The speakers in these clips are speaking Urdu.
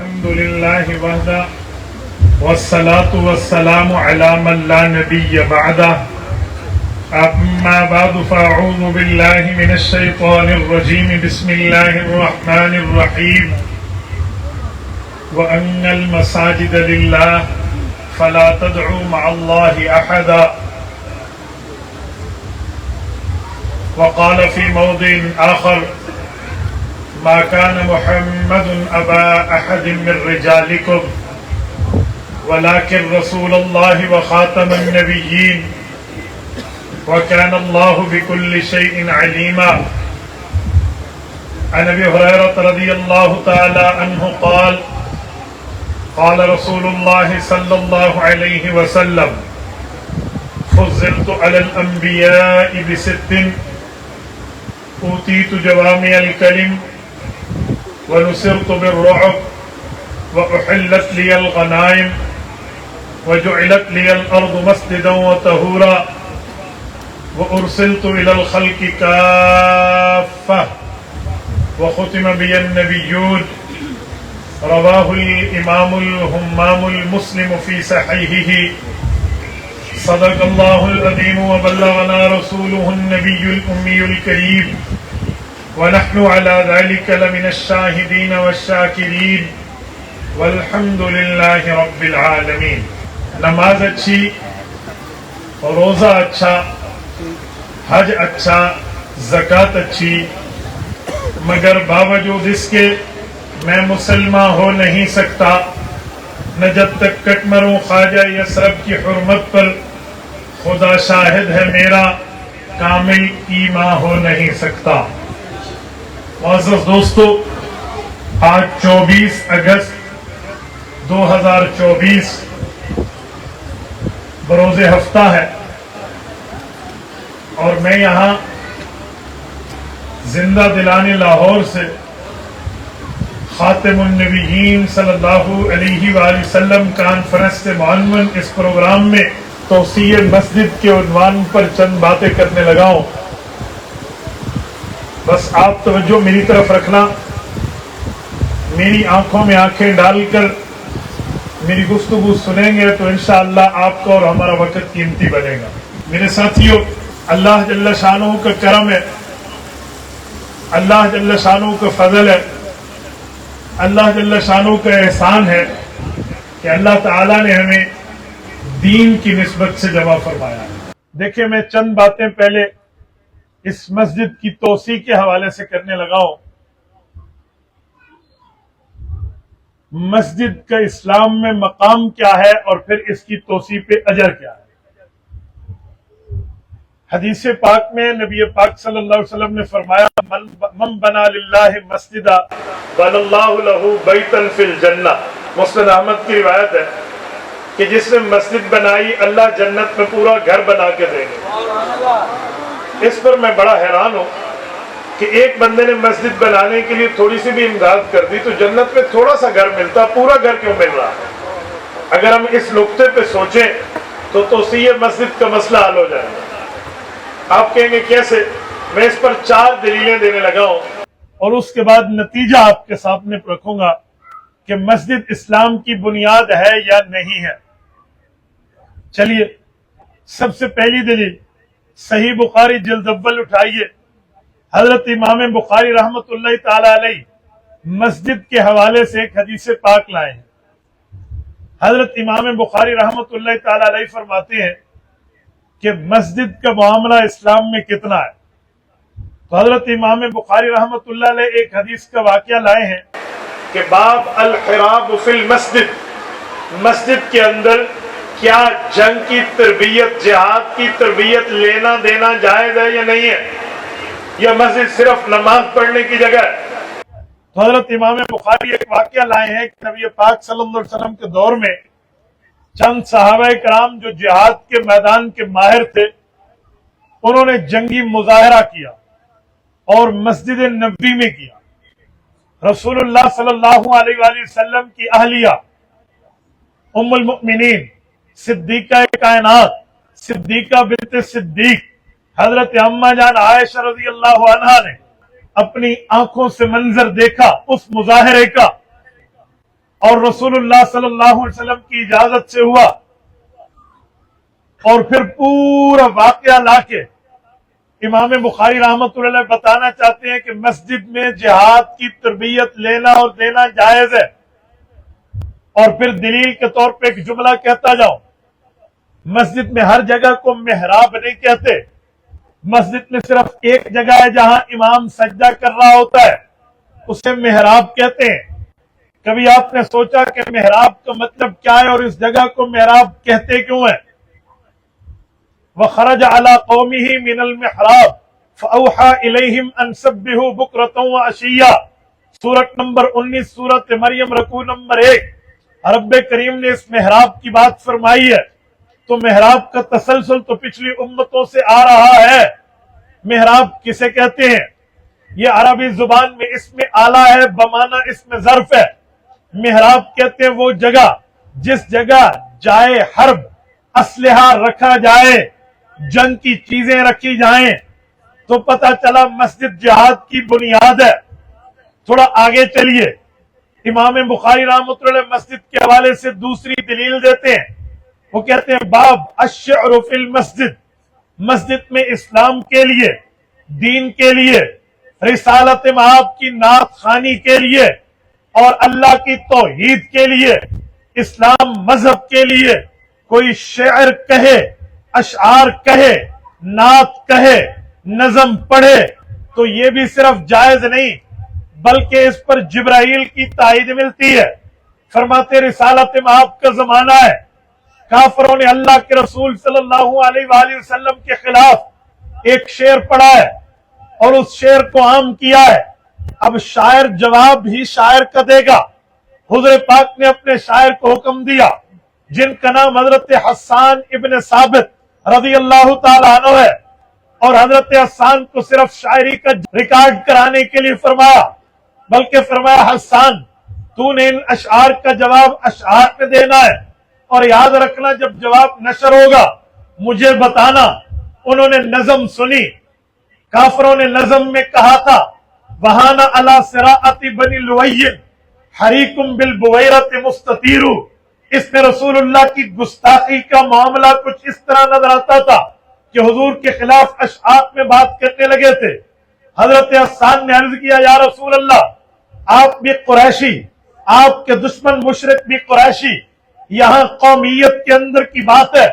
الحمد لله وحده والصلاة والسلام على من لا نبي بعده أما بعد فأعوذ بالله من الشيطان الرجيم بسم الله الرحمن الرحيم وأن المساجد لله فلا تدعوا مع الله أحدا وقال في موضع آخر ما كان محمد أبا أحد من رجالكم ولكن رسول الله وخاتم النبيين وكان الله بكل شيء عليما. عن أبي هريرة رضي الله تعالى عنه قال قال رسول الله صلى الله عليه وسلم فضلت على الأنبياء بست أوتيت جوامع الكلم ونصرت بالرعب وأحلت لي الغنائم وجعلت لي الأرض مسجدا وطهورا وأرسلت إلى الخلق كافة وختم بي النبيون. رواه الإمام الهمام المسلم في صحيحه. صدق الله العظيم وبلغنا رسوله النبي الأمي الكريم ونحن على ذلك لمن الشاهدين والشاکرین والحمد للہ رب العالمین. نماز اچھی، روزہ اچھا، حج اچھا، زکوٰۃ اچھی، مگر باوجود اس کے میں مسلمان ہو نہیں سکتا نہ جب تک کٹ مروں خواجہ یثرب کی حرمت پر خدا شاہد ہے میرا کامل ایمان ہو نہیں سکتا. معزز دوستو، آج 24 اگست 2024 بروز ہفتہ ہے اور میں یہاں زندہ دلان لاہور سے خاتم النبیین صلی اللہ علیہ وآلہ وسلم کانفرنس سے معنون اس پروگرام میں توسیع مسجد کے عنوان پر چند باتیں کرنے لگا ہوں. بس آپ توجہ میری طرف رکھنا، میری آنکھوں میں آنکھیں ڈال کر میری گفتگو سنیں گے تو انشاءاللہ آپ کا اور ہمارا وقت قیمتی بنے گا. میرے ساتھیوں، اللہ جل شانہ کا کرم ہے، اللہ جل شانہ کا فضل ہے، اللہ جل شانہ کا احسان ہے کہ اللہ تعالیٰ نے ہمیں دین کی نسبت سے جمع فرمایا ہے. دیکھیں، میں چند باتیں پہلے اس مسجد کی توسیع کے حوالے سے کرنے لگا ہوں. مسجد کا اسلام میں مقام کیا ہے اور پھر اس کی توسیع پہ اجر کیا ہے. حدیث پاک میں نبی پاک صلی اللہ علیہ وسلم نے فرمایا من بنا للہ مسجدا بنى اللہ لہ بیتا فی الجنہ. مسند احمد کی روایت ہے کہ جس نے مسجد بنائی اللہ جنت میں پورا گھر بنا کے دیں گے. اس پر میں بڑا حیران ہوں کہ ایک بندے نے مسجد بنانے کے لیے تھوڑی سی بھی امداد کر دی تو جنت میں تھوڑا سا گھر ملتا، پورا گھر کیوں مل رہا؟ اگر ہم اس نقطے پہ سوچیں تو توسیع مسجد کا مسئلہ حل ہو جائے گا. آپ کہیں گے کیسے؟ میں اس پر 4 دلیلیں دینے لگا ہوں اور اس کے بعد نتیجہ آپ کے سامنے رکھوں گا کہ مسجد اسلام کی بنیاد ہے یا نہیں ہے. چلیے، سب سے پہلی دلیل صحیح بخاری جلد اول اٹھائیے. حضرت امام بخاری رحمت اللہ تعالی علیہ مسجد کے حوالے سے ایک حدیث پاک لائے ہیں. حضرت امام بخاری رحمت اللہ تعالی علیہ فرماتے ہیں کہ مسجد کا معاملہ اسلام میں کتنا ہے. تو حضرت امام بخاری رحمت اللہ علیہ ایک حدیث کا واقعہ لائے ہیں کہ باب الحراب فی المسجد، مسجد کے اندر کیا جنگ کی تربیت، جہاد کی تربیت لینا دینا جائز ہے یا نہیں ہے، یا مسجد صرف نماز پڑھنے کی جگہ ہے. تو حضرت امام بخاری ایک واقعہ لائے ہیں کہ نبی پاک صلی اللہ علیہ وسلم کے دور میں چند صحابہ کرام جو جہاد کے میدان کے ماہر تھے، انہوں نے جنگی مظاہرہ کیا اور مسجد نبوی میں کیا. رسول اللہ صلی اللہ علیہ وآلہ وسلم کی اہلیہ ام المؤمنین صدیقہ کائنات صدیقہ بنت صدیق حضرت اماں جان عائشہ رضی اللہ عنہا نے اپنی آنکھوں سے منظر دیکھا اس مظاہرے کا اور رسول اللہ صلی اللہ علیہ وسلم کی اجازت سے ہوا، اور پھر پورا واقعہ لا کے امام بخاری رحمۃ اللہ علیہ بتانا چاہتے ہیں کہ مسجد میں جہاد کی تربیت لینا اور دینا جائز ہے۔ اور پھر دلیل کے طور پہ ایک جملہ کہتا جاؤ، مسجد میں ہر جگہ کو محراب نہیں کہتے، مسجد میں صرف ایک جگہ ہے جہاں امام سجدہ کر رہا ہوتا ہے، اسے محراب کہتے ہیں۔ کبھی آپ نے سوچا کہ محراب کا مطلب کیا ہے اور اس جگہ کو محراب کہتے کیوں ہے؟ وَخَرَجَ عَلَىٰ قَوْمِهِ مِنَ الْمِحْرَابِ فَأَوْحَىٰ إِلَيْهِمْ أَنْ سَبِّحُوا بُكْرَةً وَعَشِيًّا، سورۃ نمبر 19 سورۃ مریم رکوع نمبر 1۔ رب کریم نے اس محراب کی بات فرمائی ہے، تو محراب کا تسلسل تو پچھلی امتوں سے آ رہا ہے۔ محراب کسے کہتے ہیں؟ یہ عربی زبان میں اسم اعلیٰ ہے، بمعنی اسم ظرف ہے۔ محراب کہتے ہیں وہ جگہ جس جگہ جائے حرب، اسلحہ رکھا جائے، جنگ کی چیزیں رکھی جائیں، تو پتہ چلا مسجد جہاد کی بنیاد ہے۔ تھوڑا آگے چلیے، امام بخاری رحمۃ اللہ علیہ مسجد کے حوالے سے دوسری دلیل دیتے ہیں، وہ کہتے ہیں باب الشعر فی المسجد، مسجد میں اسلام کے لیے، دین کے لیے، رسالت مآب کی نعت خوانی کے لیے اور اللہ کی توحید کے لیے، اسلام مذہب کے لیے کوئی شعر کہے، اشعار کہے، نعت کہے، نظم پڑھے تو یہ بھی صرف جائز نہیں بلکہ اس پر جبرائیل کی تائید ملتی ہے۔ فرماتے رسالت مآب کا زمانہ ہے، کافروں نے اللہ کے رسول صلی اللہ علیہ وآلہ وسلم کے خلاف ایک شعر پڑھا ہے اور اس شعر کو عام کیا ہے۔ اب شاعر جواب ہی شاعر کا دے گا۔ حضور پاک نے اپنے شاعر کو حکم دیا، جن کا نام حضرت حسان ابن ثابت رضی اللہ تعالیٰ عنہ ہے، اور حضرت حسان کو صرف شاعری کا ریکارڈ کرانے کے لیے فرمایا، بلکہ فرمایا حسان تو نے ان اشعار کا جواب اشعار میں دینا ہے، اور یاد رکھنا جب جواب نشر ہوگا مجھے بتانا۔ انہوں نے نظم سنی، کافروں نے نظم میں کہا تھا وہانا علی صراعت بنی لویل حریکم بالبویرت مستطیر، اس میں رسول اللہ کی گستاخی کا معاملہ کچھ اس طرح نظر آتا تھا کہ حضور کے خلاف اشعار میں بات کرنے لگے تھے۔ حضرت حسان نے عرض کیا یا رسول اللہ، آپ بھی قریشی، آپ کے دشمن مشرک بھی قریشی، یہاں قومیت کے اندر کی بات ہے،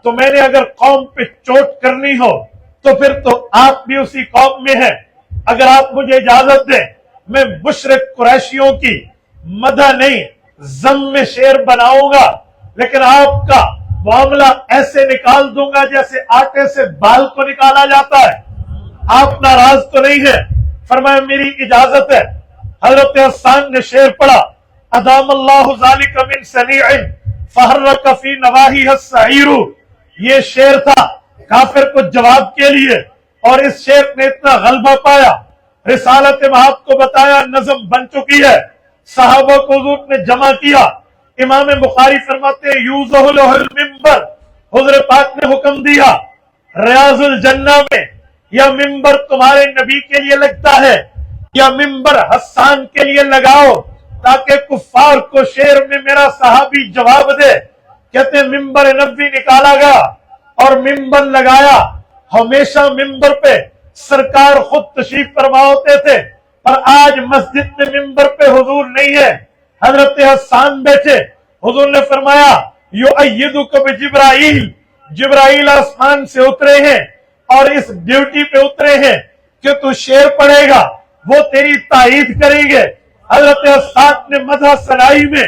تو میں نے اگر قوم پہ چوٹ کرنی ہو تو پھر تو آپ بھی اسی قوم میں ہیں، اگر آپ مجھے اجازت دیں میں مشرک قریشیوں کی مدح نہیں ذم میں شعر بناؤں گا، لیکن آپ کا معاملہ ایسے نکال دوں گا جیسے آٹے سے بال کو نکالا جاتا ہے۔ آپ ناراض تو نہیں ہیں؟ فرمایا میری اجازت ہے۔ حضرت حسان نے شعر پڑھا ادام اللہ ذالک من سنیع فحرک فی نواہیہ السعیر، یہ شعر تھا کافر کو جواب کے لیے، اور اس شعر نے اتنا غلبہ پایا، رسالت مآب کو بتایا نظم بن چکی ہے، صحابہ کو حضور نے جمع کیا۔ امام بخاری فرماتے ہیں یوزہ لہ المنبر، حضور پاک نے حکم دیا ریاض الجنہ میں یا منبر تمہارے نبی کے لیے لگتا ہے یا منبر حسان کے لیے لگاؤ، تاکہ کفار کو شعر میں میرا صحابی جواب دے۔ کہتے ہیں منبر نبوی نکالا گیا اور منبر لگایا۔ ہمیشہ منبر پہ سرکار خود تشریف فرما ہوتے تھے، اور آج مسجد میں منبر پہ حضور نہیں ہے، حضرت حسان بیٹھے، حضور نے فرمایا یؤیدک بجبرائیل، جبرائیل آسمان سے اترے ہیں اور اس ڈیوٹی پہ اترے ہیں کہ تو شعر پڑھے گا، وہ تیری تائید کریں گے۔ حضرت حسان نے مدح ثنائی میں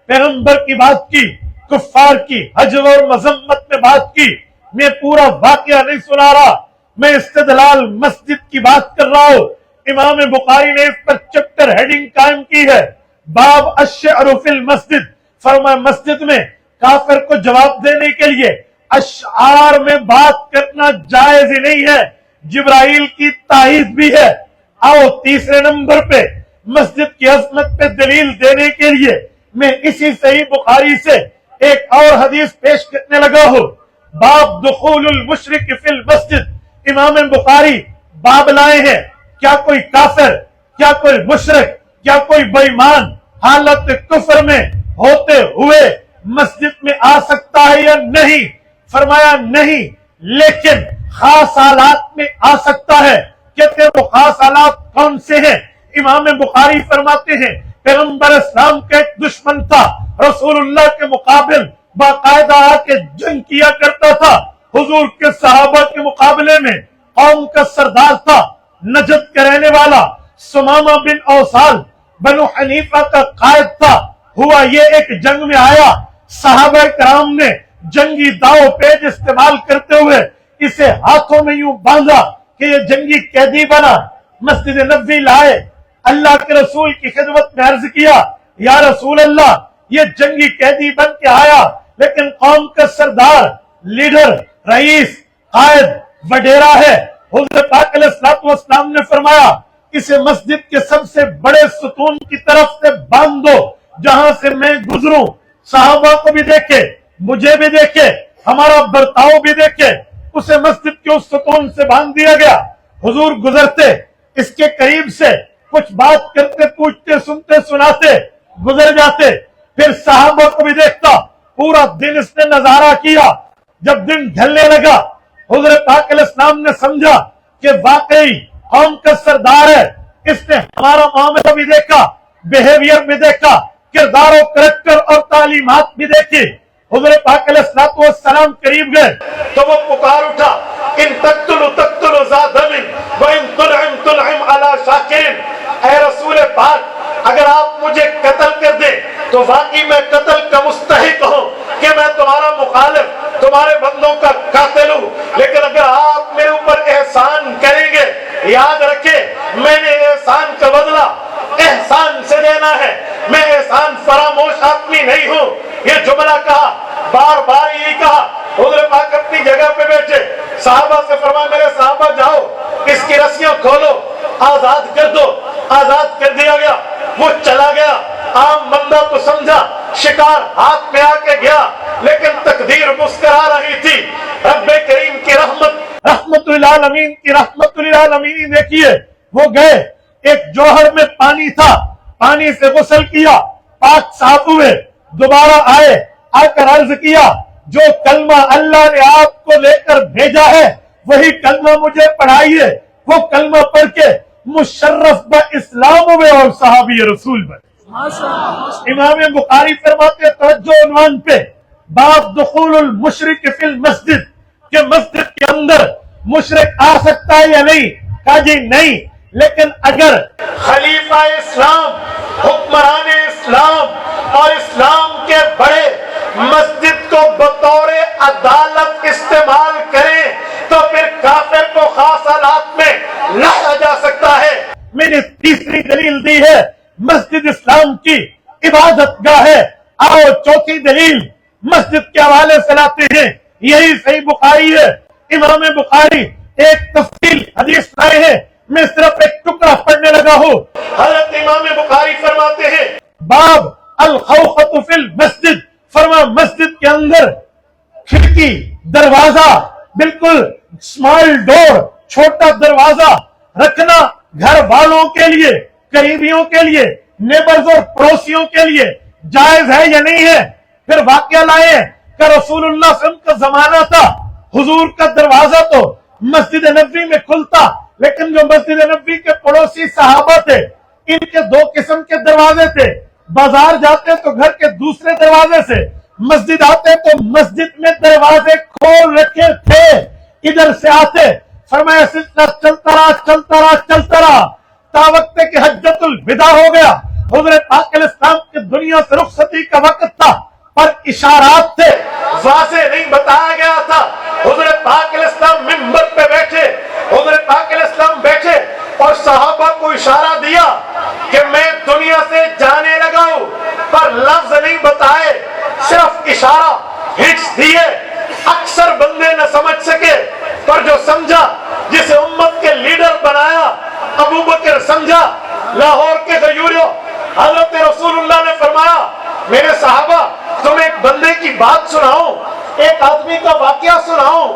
پیغمبر کی بات کی، کفار کی حجر اور مذمت میں بات کی۔ میں پورا واقعہ نہیں سنا رہا، میں استدلال مسجد کی بات کر رہا ہوں۔ امام بخاری نے اس پر چیپٹر ہیڈنگ قائم کی ہے باب الشعر فی المسجد، فرمایا مسجد میں کافر کو جواب دینے کے لیے اشعار میں بات کرنا جائز ہی نہیں ہے، جبرائیل کی تائید بھی ہے۔ آؤ تیسرے نمبر پہ مسجد کی عظمت پہ دلیل دینے کے لیے میں اسی صحیح بخاری سے ایک اور حدیث پیش کرنے لگا ہوں، باب دخول المشرک فی المسجد۔ امام بخاری باب لائے ہیں، کیا کوئی کافر، کیا کوئی مشرک، کیا کوئی بے ایمان حالت کفر میں ہوتے ہوئے مسجد میں آ سکتا ہے یا نہیں؟ فرمایا نہیں، لیکن خاص حالات میں آ سکتا ہے۔ کہتے ہیں وہ خاص حالات کون سے ہیں؟ امام بخاری فرماتے ہیں پیغمبر اسلام کا ایک دشمن تھا، رسول اللہ کے مقابل باقاعدہ آ کے جنگ کیا کرتا تھا، حضور کے صحابہ کے مقابلے میں قوم کا سردار تھا، نجد کا رہنے والا، سمامہ بن اوسال بنو حنیفہ کا قائد تھا۔ ہوا یہ ایک جنگ میں آیا، صحابہ کرام نے جنگی داؤ پیج استعمال کرتے ہوئے اسے ہاتھوں میں یوں باندھا کہ یہ جنگی قیدی بنا، مسجد نبوی لائے، اللہ کے رسول کی خدمت میں عرض کیا یا رسول اللہ یہ جنگی قیدی بن کے آیا، لیکن قوم کا سردار، لیڈر، رئیس، قائد، وڈیرا ہے۔ حضور پاک علیہ الصلوۃ والسلام نے فرمایا اسے مسجد کے سب سے بڑے ستون کی طرف سے باندھ دو جہاں سے میں گزروں، صحابہ کو بھی دیکھے، مجھے بھی دیکھے، ہمارا برتاؤ بھی دیکھے۔ اسے مسجد کے اس ستون سے باندھ دیا گیا۔ حضور گزرتے، اس کے قریب سے کچھ بات کرتے، پوچھتے، سنتے، سناتے، گزر جاتے، پھر صحابہ کو بھی دیکھتا۔ پورا دن اس نے نظارہ کیا۔ جب دن ڈھلنے لگا حضور پاک علیہ السلام نے سمجھا کہ واقعی قوم کا سردار ہے، اس نے ہمارا معاملہ بھی دیکھا، بیہیویئر بھی دیکھا، کردار و کریکٹر اور تعلیمات بھی دیکھی۔ حضور پاک علیہ السلام قریب گئے تو وہ پکار اٹھا ان تقتلوا تقتلوا ذا دم وان تنعم تنعم علی شاکر۔ اے رسول پاک اگر آپ مجھے قتل کر دیں تو واقعی میں قتل کا مستحق ہوں کہ میں تمہارا مخالف، تمہارے بندوں کا قاتل ہوں، لیکن اگر آپ میرے اوپر احسان کریں گے یاد رکھیں میں نے احسان کا بدلہ احسان سے دینا ہے، میں احسان فراموش آدمی نہیں ہوں۔ یہ جملہ کہا، بار بار یہی کہا۔ حضور پاک اپنی جگہ پہ بیٹھے، صحابہ سے فرمایا میرے صحابہ جاؤ اس کی رسیاں کھولو، آزاد کر دو۔ آزاد کر دیا گیا، وہ چلا گیا۔ عام بندہ تو سمجھا شکار ہاتھ میں آ کے گیا، لیکن تقدیر مسکرا رہی تھی۔ رب کریم کی رحمت للعالمین کی رحمت للعالمین دیکھیے، وہ گئے، ایک جوہر میں پانی تھا، پانی سے غسل کیا، پاک صاف ہوئے، دوبارہ آئے، آ کر عرض کیا جو کلمہ اللہ نے آپ کو لے کر بھیجا ہے وہی کلمہ مجھے پڑھائیے۔ وہ کلمہ پڑھ کے مشرف با اسلام ہوئے اور صحابی رسول بنے۔ امام بخاری فرماتے توجہ عنوان پہ، باب دخول المشرک فی المسجد، کہ مسجد کے اندر مشرک آ سکتا ہے یا نہیں؟ کہا جی نہیں، لیکن اگر خلیفہ اسلام، حکمران اسلام اور اسلام کے بڑے مسجد کو بطور عدالت استعمال کریں تو پھر کافر کو خاص حالات میں لایا جا سکتا ہے۔ میں نے تیسری دلیل دی ہے مسجد اسلام کی عبادت گاہ ہے۔ آؤ چوتھی دلیل مسجد کے حوالے سے لاتے ہیں، یہی صحیح بخاری ہے۔ امام بخاری ایک تفصیل حدیث لائے ہیں، میں صرف ایک ٹکڑا پڑھنے لگا ہوں۔ حضرت امام بخاری فرماتے ہیں باب الخوخۃ فی المسجد، فرما مسجد کے اندر کھڑکی، دروازہ، بالکل اسمال ڈور، چھوٹا دروازہ رکھنا گھر والوں کے لیے، قریبیوں کے لیے، نیبرز اور پڑوسیوں کے لیے جائز ہے یا نہیں ہے؟ پھر واقعہ لائے کہ رسول اللہ صلی اللہ علیہ وسلم کا زمانہ تھا، حضور کا دروازہ تو مسجد نبوی میں کھلتا، لیکن جو مسجد نبوی کے پڑوسی صحابہ تھے ان کے دو قسم کے دروازے تھے۔ بازار جاتے تو گھر کے دوسرے دروازے سے، مسجد آتے تو مسجد میں دروازے کھول رکھے تھے، ادھر سے آتے۔ فرمایا سلسلہ چلتا رہا تا وقت کہ حجۃ الوداع ہو گیا۔ حضور پاک علیہ السلام کی دنیا سے رخصتی کا وقت تھا، پر اشارات تھے، واضح نہیں بتایا گیا تھا۔ حضور پاک علیہ السلام منبر پہ بیٹھے، حضور پاک علیہ السلام بیٹھے اور صحابہ کو اشارہ دیا کہ میں دنیا سے جانے لگا ہوں، پر لفظ نہیں بتائے، صرف اشارہ، ہٹس دیے۔ اکثر بندے نہ سمجھ سکے، پر جو سمجھا، جسے امت کے لیڈر بنایا، ابو بکر سمجھا، لاہور کے غیوریوں، حضرت رسول اللہ نے فرمایا میرے صحابہ تم ایک بندے کی بات سناؤں، ایک آدمی کا واقعہ سناؤں؟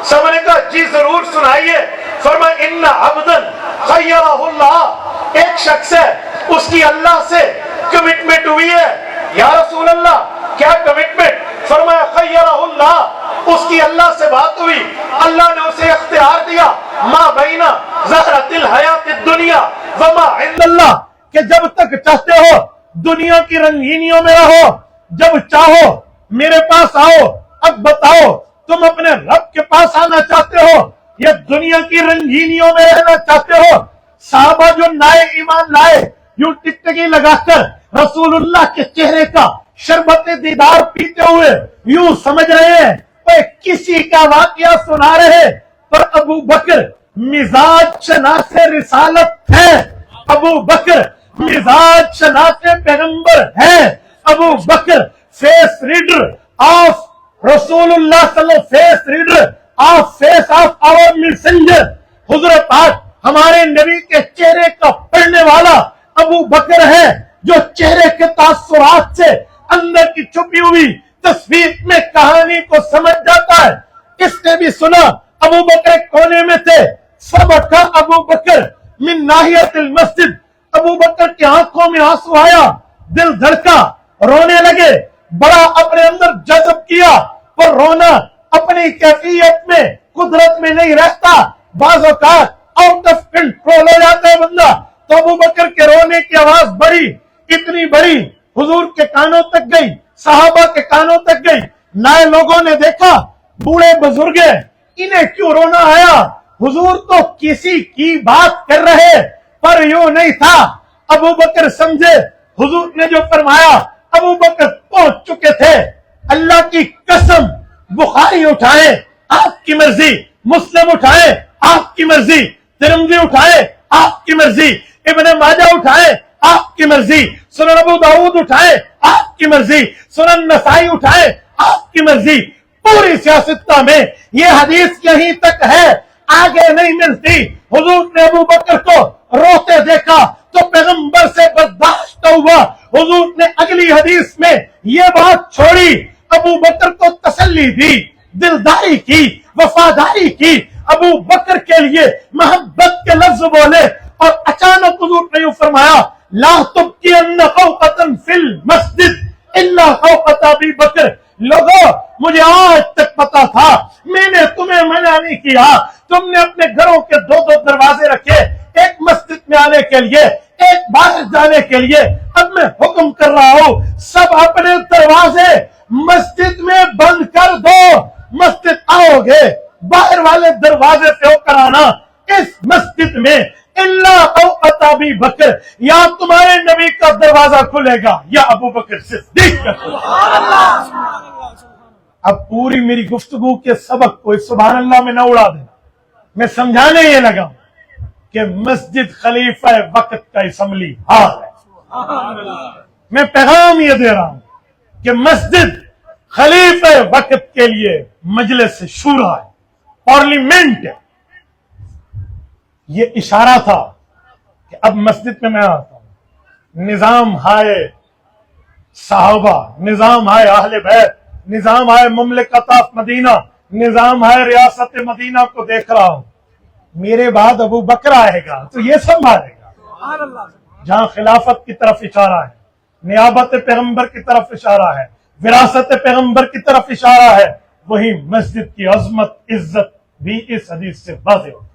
سب نے کہا جی ضرور سنائیے۔ فرمایا ان عبدا خیرہ اللہ، ایک شخص ہے اس کی اللہ سے کمٹمنٹ ہوئی ہے۔ یا رسول اللہ اللہ، اس کی اللہ سے بات ہوئی، اللہ نے اسے اختیار دیا ما بین زہرۃ الحیات الدنیا وما عند اللہ، کہ جب تک چاہتے ہو دنیا کی رنگینیوں میں رہو، جب چاہو میرے پاس آؤ۔ اب بتاؤ تم اپنے رب کے پاس آنا چاہتے ہو یا دنیا کی رنگینیوں میں رہنا چاہتے ہو؟ صحابہ جو نئے ایمان لائے یوں ٹکٹکی لگا کر رسول اللہ کے چہرے کا شربت دیدار پیتے ہوئے یوں سمجھ رہے ہیں وہ کسی کا واقعہ سنا رہے، پر ابو بکر مزاج شناس رسالت ہے، ابو بکر مزاج شناس پیغمبر ہے، ابو بکر فیس ریڈر آف رسول اللہ صلی اللہ علیہ وسلم، face reader of face of our messenger, حضور پاک ہمارے نبی کے چہرے کا پڑھنے والا ابو بکر ہے، جو چہرے کے تاثرات سے اندر کی چھپی ہوئی تصویر میں کہانی کو سمجھ جاتا ہے۔ اس نے بھی سنا ابو بکر کونے میں تھے، فبکا ابو بکر من ناحیت المسجد، ابو بکر کی آنکھوں میں آنسو آیا، دل دھڑکا، رونے لگے، بڑا اپنے اندر جذب کیا، پر رونا اپنی کیفیت میں قدرت میں نہیں رہتا، بعض اوقات آؤٹ آف کنٹرول ہو جاتا ہے بندہ۔ تو ابو بکر کے رونے کی آواز بڑی، اتنی بڑی حضور کے کانوں تک گئی، صحابہ کے کانوں تک گئی۔ نئے لوگوں نے دیکھا بوڑھے بزرگ انہیں کیوں رونا آیا، حضور تو کسی کی بات کر رہے، پر یوں نہیں تھا۔ ابو بکر سمجھے حضور نے جو فرمایا، ابو بکر پہنچ چکے تھے۔ اللہ کی قسم، بخاری اٹھائے آپ کی مرضی، مسلم اٹھائے آپ کی مرضی، ترمذی اٹھائے آپ کی مرضی، ابن ماجہ اٹھائے آپ کی مرضی، سنن ابو داؤد اٹھائے آپ کی مرضی، سنن نسائی اٹھائے آپ کی مرضی، پوری سیاستہ میں یہ حدیث یہیں تک ہے، آگے نہیں ملتی۔ حضور نے ابو بکر کو روتے دیکھا تو پیغمبر سے برداشت ہوا، حضور نے اگلی حدیث میں یہ بات چھوڑی، ابو بکر کو تسلی دی، دلداری کی، وفاداری کی، ابو بکر کے لیے محبت کے لفظ بولے، اور اچانک حضور نے یوں فرمایا لا تبقین خوقۃ فی المسجد الا خوقۃ ابی بکر۔ لوگوں مجھے آج تک پتا تھا، میں نے تمہیں منع نہیں کیا، تم نے اپنے گھروں کے دو دروازے رکھے، ایک مسجد میں آنے کے لیے، ایک باہر جانے کے لیے، اب میں حکم کر رہا ہوں سب اپنے دروازے مسجد میں بند کر دو، مسجد آؤ گے باہر والے دروازے سے ہو کر آنا، اس مسجد میں اللہ خوقۃ ابی بکر، یا تمہارے نبی کا دروازہ کھلے گا یا ابو بکر صدیق کا۔ اب پوری میری گفتگو کے سبق کو اس سبحان اللہ میں نہ اڑا دینا، میں سمجھانے یہ لگا کہ مسجد خلیفہ وقت کا اسمبلی ہال ہے۔ میں پیغام یہ دے رہا ہوں کہ مسجد خلیفہ وقت کے لیے مجلس شورا ہے، پارلیمنٹ ہے۔ یہ اشارہ تھا کہ اب مسجد میں آتا ہوں، نظام ہائے صحابہ، نظام ہائے اہل بیت، نظام ہائے مملکت آف مدینہ، نظام ہائے ریاست مدینہ کو دیکھ رہا ہوں، میرے بعد ابو بکر آئے گا تو یہ سنبھالے گا۔ جہاں خلافت کی طرف اشارہ ہے، نیابت پیغمبر کی طرف اشارہ ہے، وراثت پیغمبر کی طرف اشارہ ہے، وہی مسجد کی عظمت عزت بھی اس حدیث سے واضح ہوتی ہے۔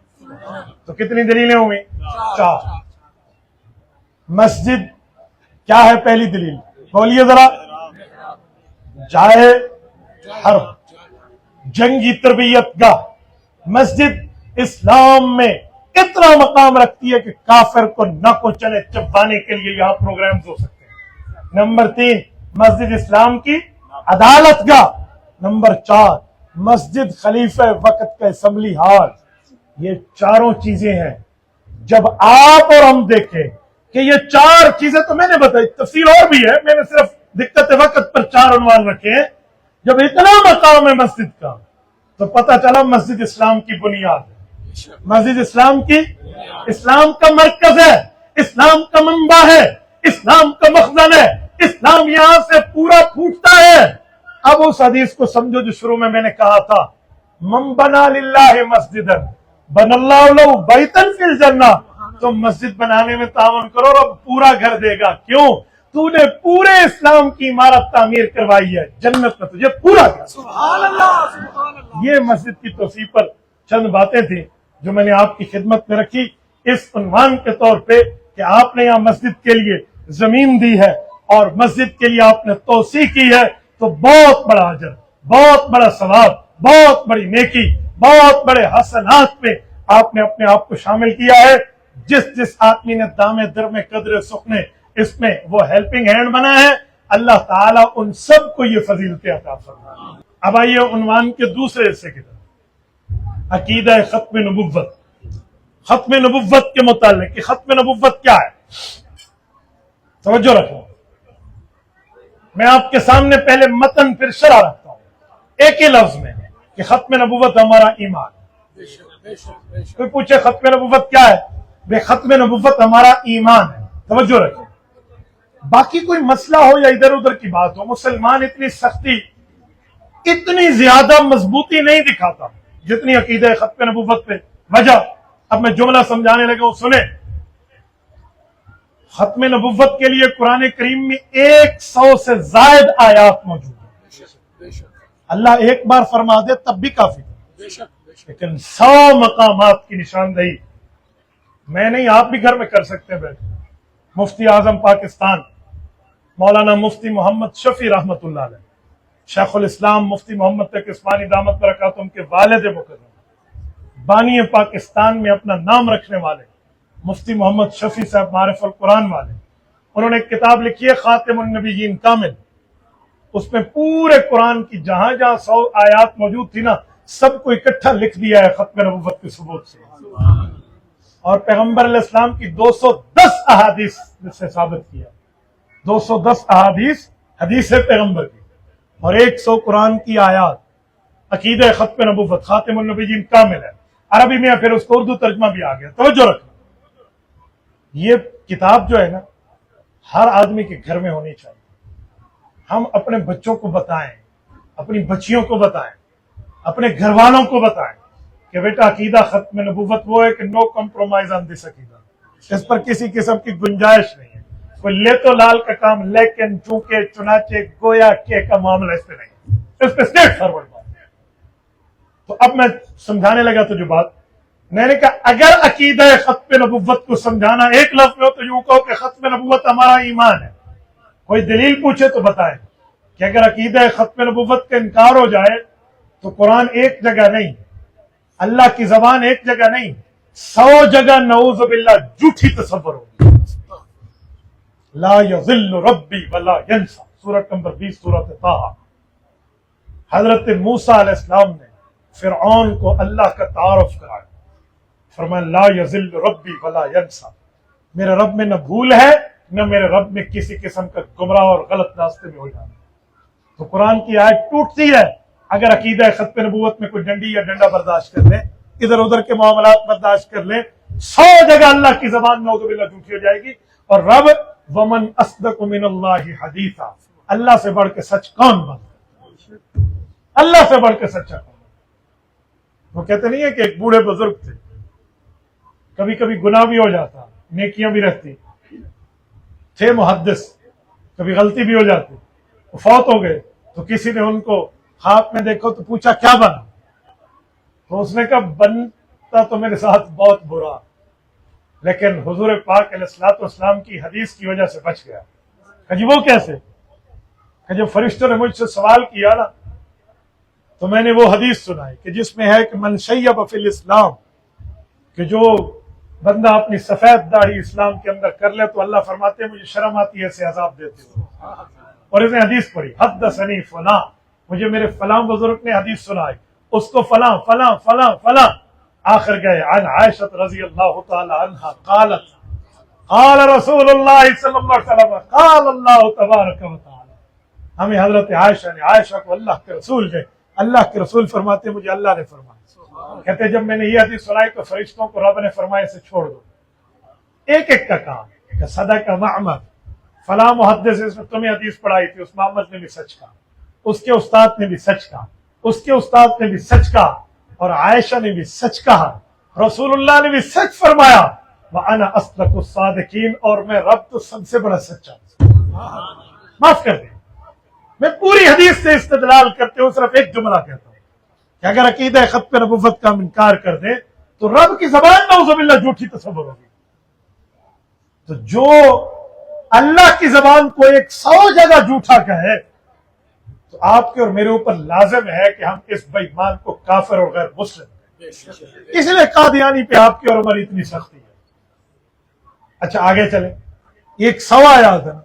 تو کتنی دلیلیں ہوئی؟ 4۔ مسجد کیا ہے؟ پہلی دلیل بولیے ذرا، جائے حرب، جنگی تربیت گاہ۔ مسجد اسلام میں اتنا مقام رکھتی ہے کہ کافر کو نہ کو چلے چبانے کے لیے یہاں پروگرامز ہو سکتے ہیں۔ نمبر 3 مسجد اسلام کی عدالت گاہ۔ نمبر 4 مسجد خلیفہ وقت کا اسمبلی ہال۔ یہ چاروں چیزیں ہیں۔ جب آپ اور ہم دیکھیں کہ یہ 4 چیزیں تو میں نے بتائی، تفصیل اور بھی ہے، میں نے صرف دقت وقت پر 4 عنوان رکھے ہیں۔ جب اتنا مقام ہے مسجد کا تو پتہ چلا مسجد اسلام کی بنیاد ہے، مسجد اسلام کی، اسلام کا مرکز ہے، اسلام کا منبع ہے، اسلام کا مخزن ہے، اسلام یہاں سے پورا پھوٹتا ہے۔ اب اس حدیث کو سمجھو جو شروع میں نے کہا تھا، من بنا للہ مسجدا بن اللہ لہ بیتا فی الجنہ، تو مسجد بنانے میں تعاون کرو اور اب پورا گھر دے گا۔ کیوں؟ تو نے پورے اسلام کی عمارت تعمیر کروائی ہے، جنت میں تجھے پورا کیا۔ سبحان اللہ، سبحان اللہ۔ یہ مسجد کی توسیع پر چند باتیں تھیں جو میں نے آپ کی خدمت میں رکھی اس عنوان کے طور پہ کہ آپ نے یہاں مسجد کے لیے زمین دی ہے اور مسجد کے لیے آپ نے توسیع کی ہے، تو بہت بڑا اجر، بہت بڑا ثواب، بہت بڑی نیکی، بہت بڑے حسنات میں آپ نے اپنے آپ کو شامل کیا ہے۔ جس آدمی نے دامے در میں قدر سخنے اس میں وہ ہیلپنگ ہینڈ بنا ہے، اللہ تعالیٰ ان سب کو یہ فضیلتیں عطا فرمائے۔ اب آئیے عنوان کے دوسرے حصے کی طرف، عقیدہ ختم نبوت۔ ختم نبوت کے متعلق کہ ختم نبوت کیا ہے، توجہ رکھو۔ میں آپ کے سامنے پہلے متن پھر شرح رکھتا ہوں ایک ہی لفظ میں کہ ختم نبوت ہمارا ایمان۔ کوئی پوچھے ختم نبوت کیا ہے، بے ختم نبوت ہمارا ایمان ہے۔ توجہ رکھیں، باقی کوئی مسئلہ ہو یا ادھر ادھر کی بات ہو، مسلمان اتنی سختی، اتنی زیادہ مضبوطی نہیں دکھاتا جتنی عقیدہ ختم نبوت پہ۔ وجہ اب میں جملہ سمجھانے لگا ہوں، سنیں۔ ختم نبوت کے لیے قرآن کریم میں 100 سے زائد آیات موجود ہیں۔ اللہ ایک بار فرما دے تب بھی کافی ہے، لیکن 100 مقامات کی نشاندہی میں نہیں، آپ بھی گھر میں کر سکتے ہیں بیٹھے۔ مفتی اعظم پاکستان مولانا مفتی محمد شفیع رحمۃ اللہ علیہ، شیخ الاسلام مفتی محمد تقی عثمانی دامت برکاتہم کے والد مکرم، بانی پاکستان میں اپنا نام رکھنے والے مفتی محمد شفیع صاحب معرف القرآن والے، انہوں نے ایک کتاب لکھی ہے خاتم النبیین کامل۔ اس میں پورے قرآن کی جہاں جہاں 100 آیات موجود تھی نا، سب کو اکٹھا لکھ دیا ہے ختم نبوت کے ثبوت سے، اور پیغمبر علیہ السلام کی 210 احادیث سے ثابت کیا۔ 210 احادیث حدیث پیغمبر کی اور 100 قرآن کی آیات۔ عقیدہ ختم نبوت خاتم النبیین کامل ہے، عربی میں پھر اس کو اردو ترجمہ بھی آ گیا۔ توجہ رکھنا، یہ کتاب جو ہے نا ہر آدمی کے گھر میں ہونی چاہیے۔ ہم اپنے بچوں کو بتائیں، اپنی بچیوں کو بتائیں، اپنے گھر والوں کو بتائیں کہ بیٹا عقیدہ ختم نبوت وہ ہے کہ نو کمپرومائز آن دس عقیدہ، اس پر کسی قسم کی گنجائش نہیں ہے۔ کوئی لے تو لال کا کام، لیکن چونکہ چنانچہ گویا کے کا معاملہ اس پہ نہیں، اس پہ اسٹریٹ فارورڈ بات ہے۔ تو اب میں سمجھانے لگا تو جو بات میں نے کہا، اگر عقیدہ ختم نبوت کو سمجھانا ایک لفظ میں ہو تو یوں کہو کہ ختم نبوت ہمارا ایمان ہے۔ کوئی دلیل پوچھے تو بتائیں کہ اگر عقیدہ ختم نبوت کا انکار ہو جائے تو قرآن ایک جگہ نہیں، اللہ کی زبان ایک جگہ نہیں، 100 جگہ نعوذ باللہ جھوٹی تصور ہوگی۔ لا یضل ربی ولا ینسا، سورۃ نمبر 20 سورۃ طٰہٰ۔ حضرت موسیٰ علیہ السلام نے فرعون کو اللہ کا تعارف کرایا، فرمایا لا یضل ربی ولا ینسا، میرے رب میں نہ بھول ہے نہ میرے رب میں کسی قسم کا گمراہ اور غلط راستے میں ہو جانا۔ تو قرآن کی آیت ٹوٹتی ہے اگر عقیدہ ختم نبوت میں کوئی ڈنڈی یا ڈنڈا برداشت کر لیں، ادھر ادھر کے معاملات برداشت کر لیں، 100 جگہ اللہ کی زبان نعوذ باللہ جھوٹی ہو جائے گی۔ اور رب ومن اصدق من اللہ حدیثا، اللہ سے بڑھ کے سچ کون بنتا، اللہ سے بڑھ کے سچا کون۔ وہ کہتے نہیں ہے کہ ایک بوڑھے بزرگ تھے، کبھی کبھی گناہ بھی ہو جاتا، نیکیاں بھی رہتی، تھے محدث، کبھی غلطی بھی ہو جاتی، وہ فوت ہو گئے تو کسی نے ان کو خواب میں دیکھو تو پوچھا کیا بنا، تو اس نے کہا بنتا تو میرے ساتھ بہت برا، لیکن حضور پاک علیہ الصلوۃ والسلام کی حدیث کی وجہ سے بچ گیا۔ کہ جی وہ کیسے؟ کہ جب فرشتوں نے مجھ سے سوال کیا نا تو میں نے وہ حدیث سنائی کہ جس میں ہے کہ من شیب فی الاسلام، کہ جو بندہ اپنی سفید داڑھی اسلام کے اندر کر لے تو اللہ فرماتے ہیں مجھے شرم آتی ہے ایسے عذاب دیتے ہو۔ اور اس نے حدیث پڑھی حدثنی فلاں، مجھے میرے فلاں بزرگ نے حدیث سنائی، اس کو فلاں فلاں فلاں فلاں، آخر گئے عن عائشہ رضی اللہ تعالی عنہا قالت قال رسول اللہ صلی اللہ علیہ وسلم قال اللہ تبارک و تعالی۔ ہمیں حضرت عائشہ نے، عائشہ کو اللہ کے رسول نے، اللہ کے رسول فرماتے مجھے اللہ نے فرمایا۔ کہتے جب میں نے یہ حدیث سنائی تو فرشتوں کو رب نے فرمایا اسے چھوڑ دو، ایک ایک کا کام کہ صدق معمر، فلاں محدث اس نے تمہیں حدیث پڑھائی تھی، اس معمر نے بھی سچ کہا، اس کے استاد نے بھی سچ کہا، اس کے استاد نے بھی سچ کہا، اور عائشہ نے بھی سچ کہا، رسول اللہ نے بھی سچ فرمایا، وَأَنَا أَصْدَقُ الصَّادِقِينَ، اور میں رب تو سب سے بڑا سچا ہوں۔ معاف کر دیں. میں پوری حدیث سے استدلال کرتے ہوئے صرف ایک جملہ کہتا ہوں کہ اگر عقیدہ ختم نبوت کا ہم انکار کر دیں تو رب کی زبان نعوذ باللہ جھوٹی تصور ہوگی. تو جو اللہ کی زبان کو 100 جگہ جھوٹا کہے تو آپ کے اور میرے اوپر لازم ہے کہ ہم اس بے ایمان کو کافر اور غیر مسلم کریں. اس لیے قادیانی پہ آپ کی اور ہماری اتنی سختی ہے. اچھا آگے چلیں. ایک سوا یاد ہے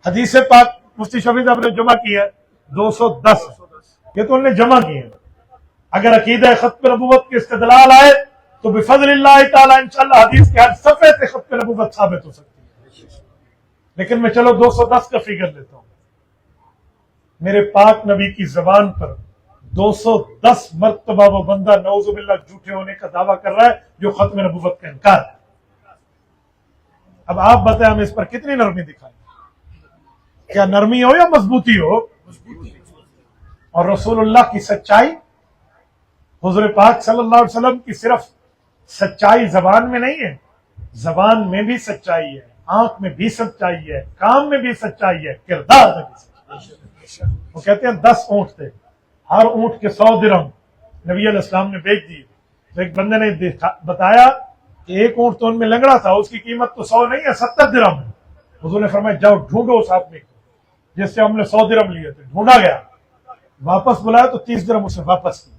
حدیث پاک مفتی شفیع صاحب نے جمع کی ہے 210. یہ تو انہوں نے جمع کی ہے. اگر عقیدہ ختم نبوت کے استدلال آئے تو بفضل اللہ تعالی انشاءاللہ حدیث کے ہر صفحے سے ختم نبوت ثابت ہو سکتی ہے. لیکن میں چلو 210 کا فگر لیتا ہوں. میرے پاک نبی کی زبان پر 210 مرتبہ وہ بندہ نعوذ باللہ جھوٹے ہونے کا دعویٰ کر رہا ہے جو ختم نبوت کا انکار ہے. اب آپ بتائیں ہم اس پر کتنی نرمی دکھائیں؟ کیا نرمی ہو یا مضبوطی ہو؟ اور رسول اللہ کی سچائی حضور پاک صلی اللہ علیہ وسلم کی صرف سچائی زبان میں نہیں ہے، زبان میں بھی سچائی ہے، آنکھ میں بھی سچائی ہے، کام میں بھی سچائی ہے، کردار میں بھی سچائی ہے. وہ کہتے ہیں 10 اونٹ تھے، ہر اونٹ کے 100 درہم نبی علیہ السلام نے بیچ دیے. تو ایک بندے نے بتایا کہ ایک اونٹ تو ان میں لنگڑا تھا، اس کی قیمت تو 100 نہیں ہے 70 درہم ہے. حضور نے فرمایا جاؤ ڈھونڈو اس آدمی کو جس سے ہم نے 100 درہم لیے تھے. ڈھونڈا گیا، واپس بلایا تو 30 درہم اسے واپس کی.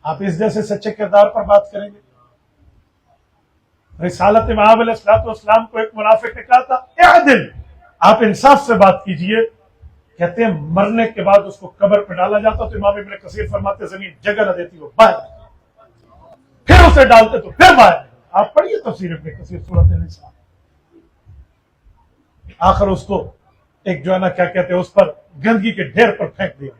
آپ اس جیسے سچے کردار پر بات کریں گے؟ رسالت مآب علیہ السلام کو ایک منافق نے کہا تھا اعدل، آپ انصاف سے بات کیجئے. کہتے ہیں مرنے کے بعد اس کو قبر پہ ڈالا جاتا تو امام ابن کثیر فرماتے زمین جگہ نہ دیتی وہ باہر، پھر اسے ڈالتے تو پھر باہر. آپ پڑھیے تفسیر ابن کثیر سورۃ النساء. آخر اس کو ایک جو ہے نا کیا کہتے ہیں اس پر گندگی کے ڈھیر پر پھینک دیا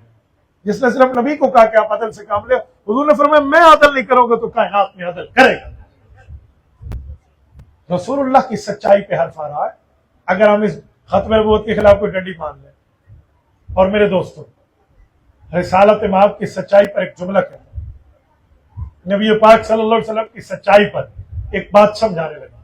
جس نے صرف نبی کو کہا کہ آپ عدل سے کام لیں. حضور نے فرمایا میں عدل نہیں کروں گا تو کائنات میں عدل کرے گا. رسول اللہ کی سچائی پہ حرف آ رہا ہے. اگر ہم اس ختم نبوت کے خلاف کوئی ڈنڈی مان لیں. اور میرے دوستوں رسالت مآب کی سچائی پر ایک جملہ کہتا ہوں. نبی پاک صلی اللہ علیہ وسلم کی سچائی پر ایک بات سمجھانے لگا.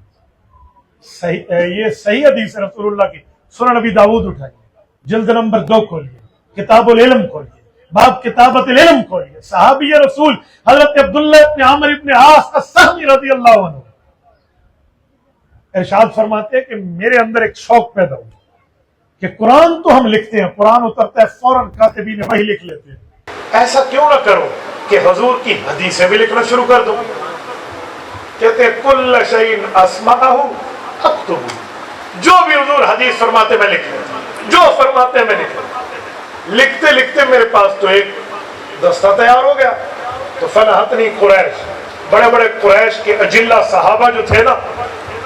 یہ صحیح حدیث ہے رسول اللہ کی. سنن نبی داؤد اٹھائیے، جلد نمبر 2 کھولیے، کتاب العلم کھولیے، باب کتابت العلم کھولیے. صحابی رسول حضرت عبداللہ ابن عامر ابن عاص السہمی رضی اللہ عنہ ارشاد فرماتے ہیں کہ میرے اندر ایک شوق پیدا ہوا کہ قرآن تو ہم لکھتے ہیں، قرآن اترتا ہے فوراً کاتبین وہی لکھ لیتے ہیں. ایسا کیوں نہ کرو کہ حضور کی حدیثیں بھی لکھنا شروع کر دو. کہتے ہیں کل شیء اسمعہ اکتب، جو بھی حضور حدیث فرماتے میں لکھ لیتا ہوں، جو فرماتے میں لکھ لیتا ہوں. لکھتے لکھتے میرے پاس تو ایک دستہ تیار ہو گیا. تو فلحتنی قریش، بڑے بڑے قریش کے اجلہ صحابہ جو تھے نا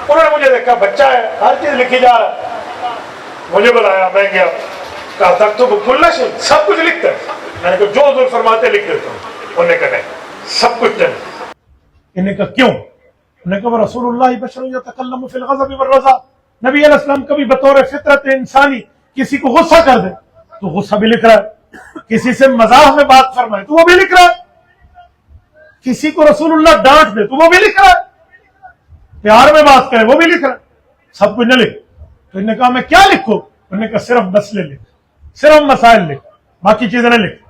انہوں نے مجھے دیکھا بچہ ہے ہر چیز لکھی جا رہا ہے. مجھے بلایا، میں گیا، کہا تک تو کل شیء، سب کچھ لکھتا ہے. میں نے کہا جو حضور فرماتے لکھ دیتا ہوں. انہوں نے کہا نہیں سب کچھ نہیں. انہوں نے کہا کیوں؟ انہوں نے کہا رسول اللہ بشر یتکلم فی الغضب والرضا، نبی علیہ السلام کبھی بطور فطرت انسانی کسی کو غصہ کر دے تو غصہ بھی لکھ رہا ہے، کسی سے مزاح میں بات فرمائے تو وہ بھی لکھ رہا ہے، کسی کو رسول اللہ ڈانٹ دے تو وہ بھی لکھ رہا ہے، پیار میں بات کرے وہ بھی لکھ رہا ہے. سب کچھ نہ لکھ. تو انہوں نے کہا میں کیا لکھوں؟ انہوں نے کہا صرف مسئلے لکھ، صرف مسائل لکھ، باقی چیزیں نہ لکھ.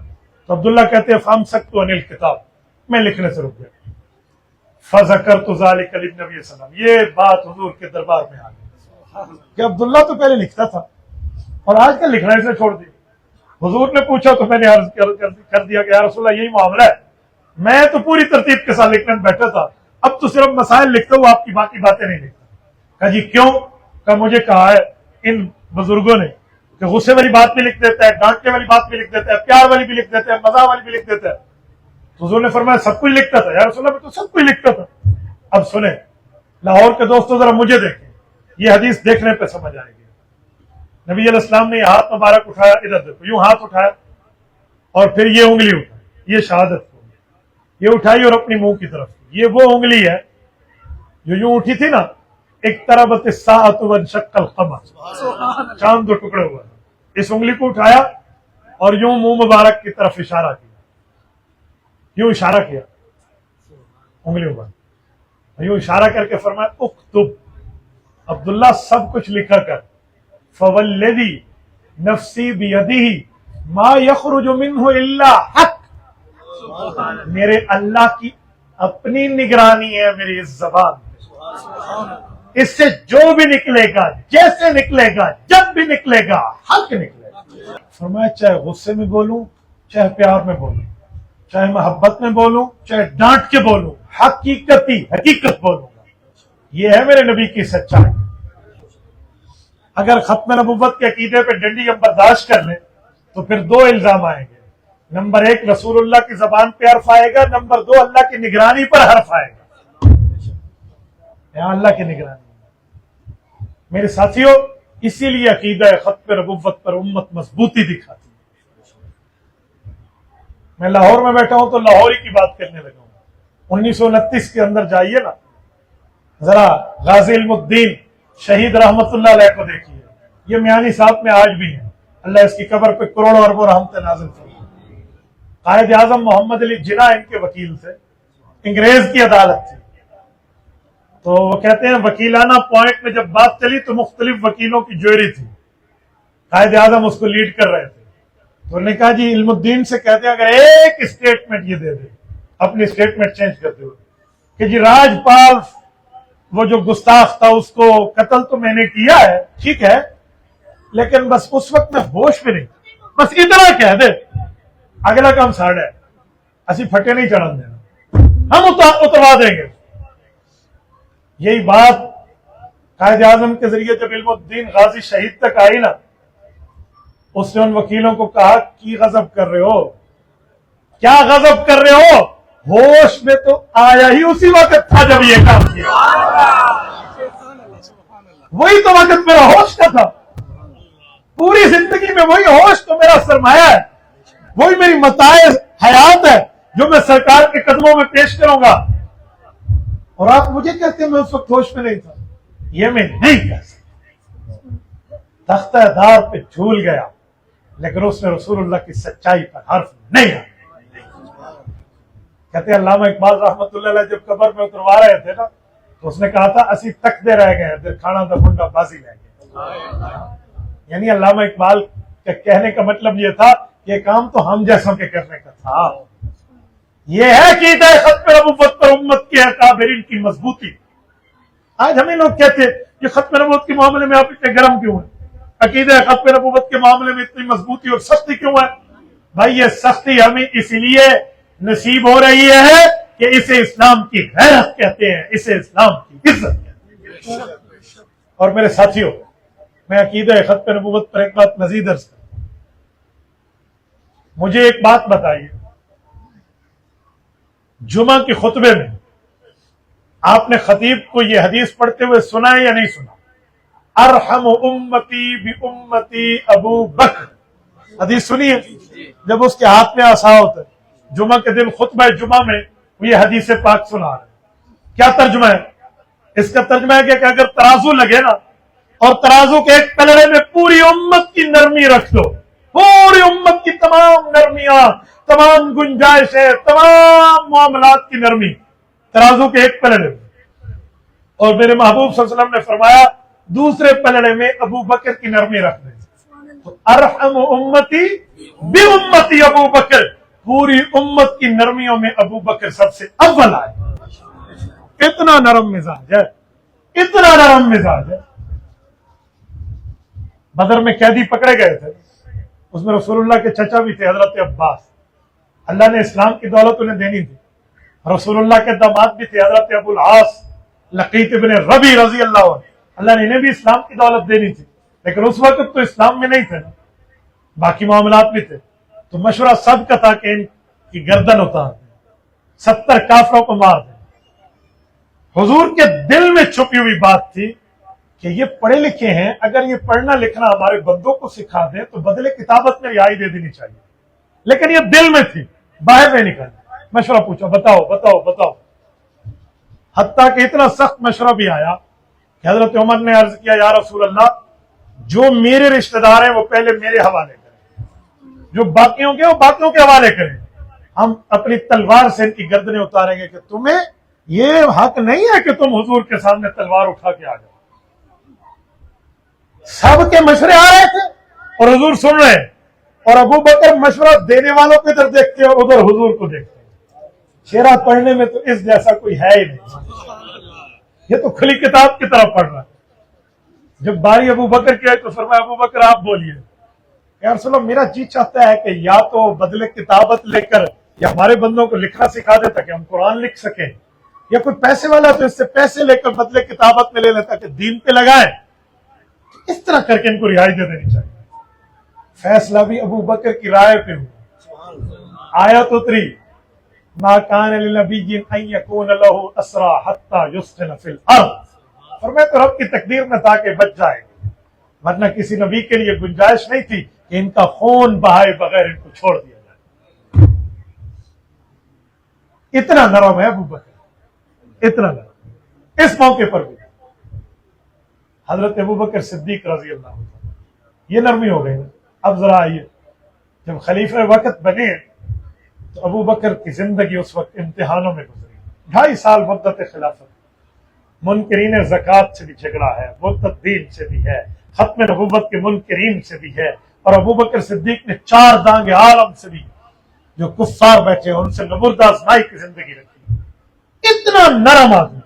تو عبداللہ کہتے ہیں فامسکت عن الکتاب، میں لکھنے سے رک گیا. فذکرت ذلک للنبی صلی اللہ علیہ وسلم، یہ بات حضور کے دربار میں آ گئی کہ عبداللہ تو پہلے لکھتا تھا اور آج کل لکھنا اس نے چھوڑ دیا. حضور نے پوچھا تو میں نے عرض کر دیا کہ یا رسول اللہ یہی معاملہ ہے، میں تو پوری ترتیب کے ساتھ لکھنے میں بیٹھا تھا، اب تو صرف مسائل لکھتا ہوں، آپ کی باقی باتیں نہیں لکھتا. کہا جی کیوں؟ کہا مجھے کہا ہے ان بزرگوں نے کہ غصے والی بات بھی لکھ دیتا ہے، ڈانٹنے والی بات بھی لکھ دیتا ہے، پیار والی بھی لکھ دیتا ہے، مزاح والی بھی لکھ دیتا ہے. حضور نے فرمایا سب کچھ لکھتا تھا. یا رسول اللہ میں تو سب کچھ لکھتا تھا. اب سنیں لاہور کے دوستوں ذرا مجھے دیکھیں، یہ حدیث دیکھنے پہ سمجھ آئے گی. نبی علیہ السلام نے یہ ہاتھ مبارک اٹھایا، ادھر دیکھو، یوں ہاتھ اٹھایا اور پھر یہ انگلی اٹھائی، یہ شہادت ہوگی، یہ اٹھائی اور اپنی منہ کی طرف. یہ وہ انگلی ہے جو یوں اٹھی تھی نا، اقتربت الساعۃ وانشق القمر، چاند دو ٹکڑے ہوا. اس انگلی کو اٹھایا اور یوں منہ مبارک کی طرف اشارہ کیا، یوں اشارہ کیا انگلی مبارک، یوں اشارہ کر کے فرمایا اکتب، عبداللہ سب کچھ لکھا کر. فوالذی نفسی بیدہ ما یخرج منہ الا حق. میرے اللہ کی اپنی نگرانی ہے میری اس زبان پہ. اس سے جو بھی نکلے گا، جیسے نکلے گا، جب بھی نکلے گا، حق نکلے گا. فرمایا چاہے غصے میں بولوں، چاہے پیار میں بولوں، چاہے محبت میں بولوں، چاہے ڈانٹ کے بولوں، حقیقت بولوں گا. یہ ہے میرے نبی کی سچائی. اگر ختم نبوت کے عقیدے پہ ڈنڈی ہم برداشت کر لیں تو پھر دو الزام آئیں گے. نمبر ایک، رسول اللہ کی زبان پہ حرف آئے گا. نمبر دو، اللہ کی نگرانی پر حرف آئے گا. یہاں اللہ کی نگرانی. میرے ساتھیوں، اسی لیے عقیدہ ختم نبوت پر امت مضبوطی دکھاتی ہے. میں لاہور میں بیٹھا ہوں تو لاہوری کی بات کرنے لگا ہوں. 1929 کے اندر جائیے نا ذرا غازی علم الدین شہید رحمت اللہ علیہ کو دیکھیے. یہ میانی صاحب میں آج بھی ہیں. اللہ اس کی قبر پہ کروڑوں اربوں رحمت نازل فرمائے. قائد اعظم محمد علی جناح ان کے وکیل تھے. انگریز کی عدالت تھی تو وہ کہتے ہیں وکیلانہ پوائنٹ میں جب بات چلی تو مختلف وکیلوں کی جوری تھی. قائد اعظم اس کو لیڈ کر رہے تھے. تو انہوں نے کہا جی علم الدین سے کہتے ہیں اگر ایک اسٹیٹمنٹ یہ دے دے، اپنی اسٹیٹمنٹ چینج کرتے ہوئے، کہ جی راجپال وہ جو گستاخ تھا اس کو قتل تو میں نے کیا ہے، ٹھیک ہے، لیکن بس اس وقت میں ہوش میں نہیں، بس اتنا کہہ دے، اگلا کام ساڑھا ہے، اسی پھٹے نہیں چڑھن دینا، ہم اتروا دیں گے. یہی بات قائد اعظم کے ذریعے جب علم الدین غازی شہید تک آئی نا، اس نے ان وکیلوں کو کہا کی غضب کر رہے ہو، کیا غضب کر رہے ہو، ہوش میں تو آیا ہی اسی وقت تھا جب یہ کام کیا. وہی تو وقت میرا ہوش کا تھا. پوری زندگی میں وہی ہوش تو میرا سرمایہ ہے، وہی میری متاع حیات ہے جو میں سرکار کے قدموں میں پیش کروں گا. اور آپ مجھے کہتے ہیں میں اس وقت ہوش میں نہیں تھا. یہ میں نہیں کہہ سکتا. تختہ دار پہ جھول گیا لیکن اس نے رسول اللہ کی سچائی پر حرف نہیں آیا. کہتے ہیں علامہ اقبال رحمت اللہ علیہ جب قبر میں اتروا رہے تھے نا تو اس نے کہا تھا اسی تک دے رہ گئے دل کھانا دا منڈا بازی رہ گئے. یعنی علامہ اقبال کے کہنے کا مطلب یہ تھا کہ یہ کام تو ہم جیسوں کے کرنے کا تھا. یہ ہے عقیدہ ختم نبوت پر امت کے اکابرین کی مضبوطی. آج ہمیں لوگ کہتے ہیں کہ ختم نبوت کے معاملے میں آپ اتنے گرم کیوں ہیں، عقیدہ ختم نبوت کے معاملے میں اتنی مضبوطی اور سختی کیوں ہے؟ بھائی یہ سختی ہمیں اس لیے نصیب ہو رہی ہے کہ اسے اسلام کی غیرت کہتے ہیں، اسے اسلام کی عزت کہتے ہیں. اور میرے ساتھیوں، میں عقیدہ ختم نبوت پر ایک بات مزید عرض کروں. مجھے ایک بات بتائیے، جمعہ کے خطبے میں آپ نے خطیب کو یہ حدیث پڑھتے ہوئے سنا ہے یا نہیں سنا؟ ارحم امتی بی امتی ابو بکر. حدیث سنی ہے؟ جب اس کے ہاتھ میں عصا ہوتا ہے جمعہ کے دن خطبہ جمعہ میں وہ یہ حدیث پاک سنا رہے ہیں. کیا ترجمہ ہے اس کا؟ ترجمہ ہے کہ اگر ترازو لگے نا اور ترازو کے ایک پلڑے میں پوری امت کی نرمی رکھ دو، پوری امت کی تمام نرمیاں، تمام گنجائشیں، تمام معاملات کی نرمی ترازو کے ایک پلڑے میں، اور میرے محبوب صلی اللہ علیہ وسلم نے فرمایا دوسرے پلڑے میں ابو بکر کی نرمی رکھ دیں. تو ارحم امتی بی امتی ابو بکر، پوری امت کی نرمیوں میں ابو بکر سب سے اول آئے. اتنا نرم مزاج ہے، اتنا نرم مزاج ہے. بدر میں قیدی پکڑے گئے تھے، اس میں رسول اللہ کے چچا بھی تھے حضرت عباس. اللہ نے اسلام کی دولت انہیں دینی تھی. رسول اللہ کے داماد بھی تھے حضرت ابو العاص لقیط ابن ربی رضی اللہ عنہ. اللہ نے انہیں بھی اسلام کی دولت دینی تھی لیکن اس وقت تو اسلام میں نہیں تھے نا، باقی معاملات بھی تھے. تو مشورہ سب کا تھا کہ ان کی گردن اتار دیں، 70 کافروں کو مار دیں. حضور کے دل میں چھپی ہوئی بات تھی کہ یہ پڑھے لکھے ہیں، اگر یہ پڑھنا لکھنا ہمارے بندوں کو سکھا دیں تو بدلے کتابت میں رہائی دے دینی چاہیے. لیکن یہ دل میں تھی، باہر نہیں نکلی. مشورہ پوچھا، بتاؤ بتاؤ بتاؤ. حتیٰ کہ اتنا سخت مشورہ بھی آیا کہ حضرت عمر نے عرض کیا یا رسول اللہ، جو میرے رشتہ دار ہیں وہ پہلے میرے حوالے کریں، جو باقیوں کے وہ باقیوں کے حوالے کریں. ہم اپنی تلوار سے ان کی گردنیں اتاریں گے کہ تمہیں یہ حق نہیں ہے کہ تم حضور کے سامنے تلوار اٹھا کے آ جاؤ. سب کے مشورے آ رہے تھے اور حضور سن رہے ہیں، اور ابو بکر مشورہ دینے والوں کی طرف دیکھتے اور ادھر حضور کو دیکھتے ہیں۔ شعرا پڑھنے میں تو اس جیسا کوئی ہے ہی نہیں، یہ تو کھلی کتاب کی طرف پڑھ رہا ہے۔ جب باری ابو بکر کی آئی تو فرمایا ابو بکر آپ بولیے۔ یا رسول اللہ میرا جی چاہتا ہے کہ یا تو بدلے کتابت لے کر یا ہمارے بندوں کو لکھنا سکھا دے تاکہ ہم قرآن لکھ سکیں، یا کوئی پیسے والا تو اس سے پیسے لے کر بدلے کتابت میں لے لیتا کہ دین پہ لگائے، اس طرح کر کے ان کو رہائی دے دینی چاہیے۔ فیصلہ بھی ابو بکر کی رائے پہ ہوا۔ آیت اتری ما کان لنبی ان یکون لہ اسرا حتی یسخن فی الارض، فرمایا تو رب کی تقدیر میں تھا کہ بچ جائے گا، ورنہ کسی نبی کے لیے گنجائش نہیں تھی کہ ان کا خون بہائے بغیر ان کو چھوڑ دیا جائے۔ اتنا نرم ہے ابو بکر، اتنا نرم۔ اس موقع پر بھی حضرت ابو بکر صدیق رضی اللہ عنہ، یہ نرمی ہو گئی نا۔ اب ذرا آئیے، جب خلیفہ وقت بنے تو ابو بکر کی زندگی اس وقت امتحانوں میں گزری۔ 2.5 سال مدت خلافت، منکرین زکوٰۃ سے بھی جھگڑا ہے، مرتدین سے بھی ہے، ختم نبوت کے منکرین سے بھی ہے، اور ابو بکر صدیق نے 4 دانگ عالم سے بھی، جو کفار بیٹھے ان سے نبرد آزمائی کی زندگی رکھی۔ اتنا نرم آدمی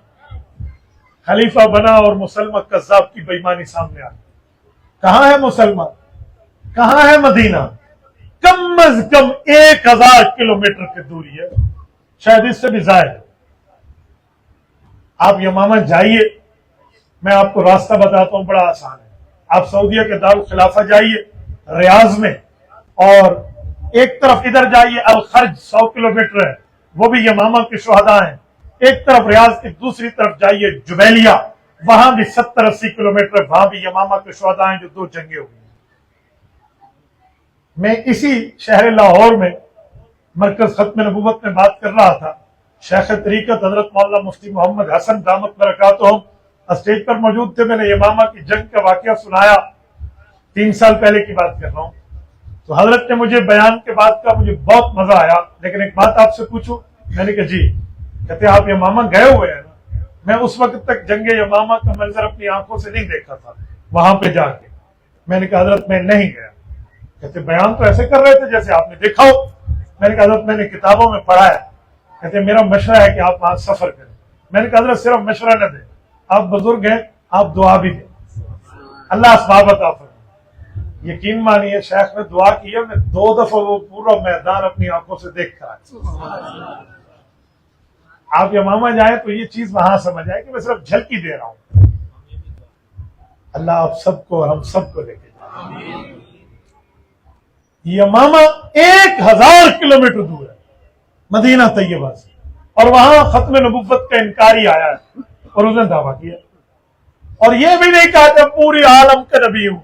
خلیفہ بنا اور مسلمہ کذاب کی بے ایمانی سامنے آ گئی۔ کہاں ہے مسلمہ، کہاں ہے مدینہ؟ کم از کم 1000 کلومیٹر کی دوری ہے، شاید اس سے بھی زائد۔ آپ یمامہ جائیے، میں آپ کو راستہ بتاتا ہوں، بڑا آسان ہے۔ آپ سعودیہ کے دارالخلافہ جائیے ریاض میں، اور ایک طرف ادھر جائیے الخرج 100 کلومیٹر ہے، وہ بھی یمامہ کے شہداء ہیں۔ ایک طرف ریاض کی دوسری طرف جائیے جبیلیہ، وہاں بھی 70-80 کلومیٹر، وہاں بھی یمامہ کے شہداء ہیں جو 2 جنگیں ہوئی ہیں۔ میں اسی شہر لاہور میں مرکز ختم نبوت میں بات کر رہا تھا، شیخ طریقت حضرت مولانا مفتی محمد حسن دامت برکاتہم اسٹیج پر موجود تھے۔ میں نے یمامہ کی جنگ کا واقعہ سنایا، 3 سال پہلے کی بات کر رہا ہوں۔ تو حضرت نے مجھے بیان کے بعد کا مجھے بہت مزہ آیا، لیکن ایک بات آپ سے پوچھوں؟ میں نے کہا جی۔ کہتے آپ یمامہ گئے ہوئے ہیں نا؟ میں اس وقت تک جنگ یمامہ کا منظر اپنی آنکھوں سے نہیں دیکھا تھا وہاں پہ جا کے۔ میں نے کہا حضرت میں نہیں گیا۔ کہتے بیان تو ایسے کر رہے تھے جیسے آپ نے دیکھا ہو۔ میں نے کہا حضرت میں نے کتابوں میں پڑھا ہے۔ کہتے میرا مشورہ ہے کہ آپ وہاں سفر کریں۔ میں نے کہا حضرت صرف مشورہ نہ دیں، آپ بزرگ ہیں، آپ دعا بھی دیں، اللہ اسباب عطا فرمائے۔ یقین مانیے شیخ نے دعا کی ہے، میں 2 دفعہ وہ پورا میدان اپنی آنکھوں سے دیکھ کر آیا۔ آپ یمامہ جائیں تو یہ چیز وہاں سمجھ آئے کہ میں صرف جھلکی دے رہا ہوں۔ اللہ آپ سب کو اور ہم سب کو لے کے جائے۔ یمامہ 1000 کلومیٹر دور ہے مدینہ طیبہ سے، اور وہاں ختم نبوت کا انکاری آیا ہے اور اس نے دعویٰ کیا، اور یہ بھی نہیں کہا کہ پوری عالم کا نبی ہوں،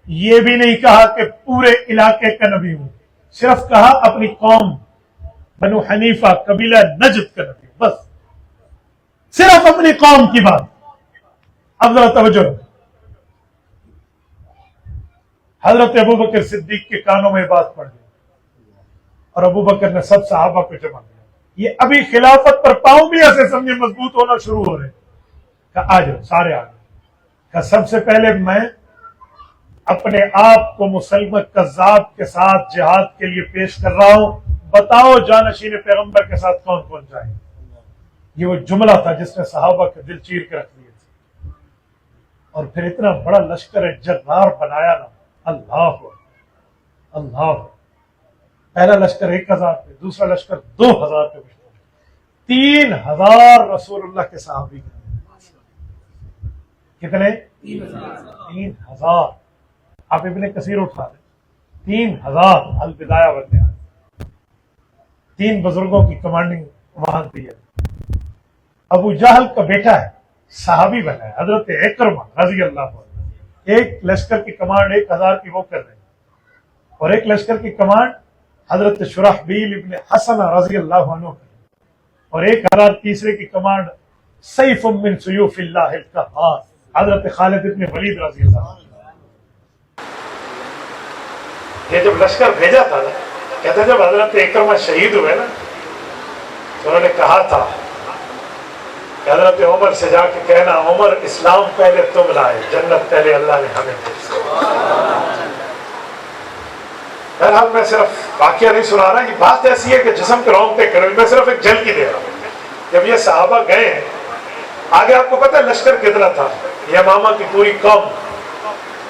یہ بھی نہیں کہا کہ پورے علاقے کا نبی ہوں، صرف کہا اپنی قوم بنو حنیفہ قبیلہ نجد کا نبی ہوں، بس صرف اپنی قوم کی بات۔ اب ذرا توجہ، حضرت ابو بکر صدیق کے کانوں میں بات پڑ گئی، اور ابو بکر نے سب صحابہ کو جمع کیا۔ یہ ابھی خلافت پر پاؤں بھی ایسے سمجھے مضبوط ہونا شروع ہو رہے، کہا آ جاؤ، سارے آ گئے۔ کہا سب سے پہلے میں اپنے آپ کو مسلمہ کذاب کے ساتھ جہاد کے لیے پیش کر رہا ہوں، بتاؤ جانشین پیغمبر کے ساتھ کون کون جائے۔ یہ وہ جملہ تھا جس نے صحابہ کے دل چیر کے رکھ دیے تھے، اور پھر اتنا بڑا لشکر جرار بنایا نا، اللہ اللہ۔ پہلا لشکر 1000 پہ، دوسرا لشکر 2000 پہ، 3000 رسول اللہ کے صحابی۔ کتنے؟ 3000۔ آپ ابن کثیر اٹھا لیں، 3000 البدایہ والنہایہ، 3 بزرگوں کی کمانڈنگ وہاں دی ہے۔ ابو جہل کا بیٹا ہے، صحابی بنا ہے، حضرت اکرمہ رضی اللہ عنہ۔ ایک لشکر کی کمانڈ 1000 کی وہ کر رہے ہیں، اور ایک لشکر کی کمانڈ حضرت شرحبیل ابن حسن رضی اللہ عنہ کی، اور 1000 تیسرے کی کمانڈ سیف من سیوف اللہ القہار حضرت خالد ابن ولید رضی اللہ عنہ۔ یہ جب لشکر بھیجا تھا نا، کہتے جب حضرت اکرمہ شہید ہوئے نا، تو انہوں نے کہا تھا کہ حضرت عمر سے جا کے کہنا عمر اسلام پہلے تم لائے، جنت پہلے اللہ نے ہمیں دی۔ بہرحال میں صرف واقعہ نہیں سنا رہا، یہ بات ایسی ہے کہ جسم کے رونگٹے کھڑے ہوئے، میں صرف ایک جھلکی دے رہا ہوں۔ جب یہ صحابہ گئے ہیں، آگے آپ کو پتہ ہے لشکر کتنا تھا، یمامہ کی پوری قوم،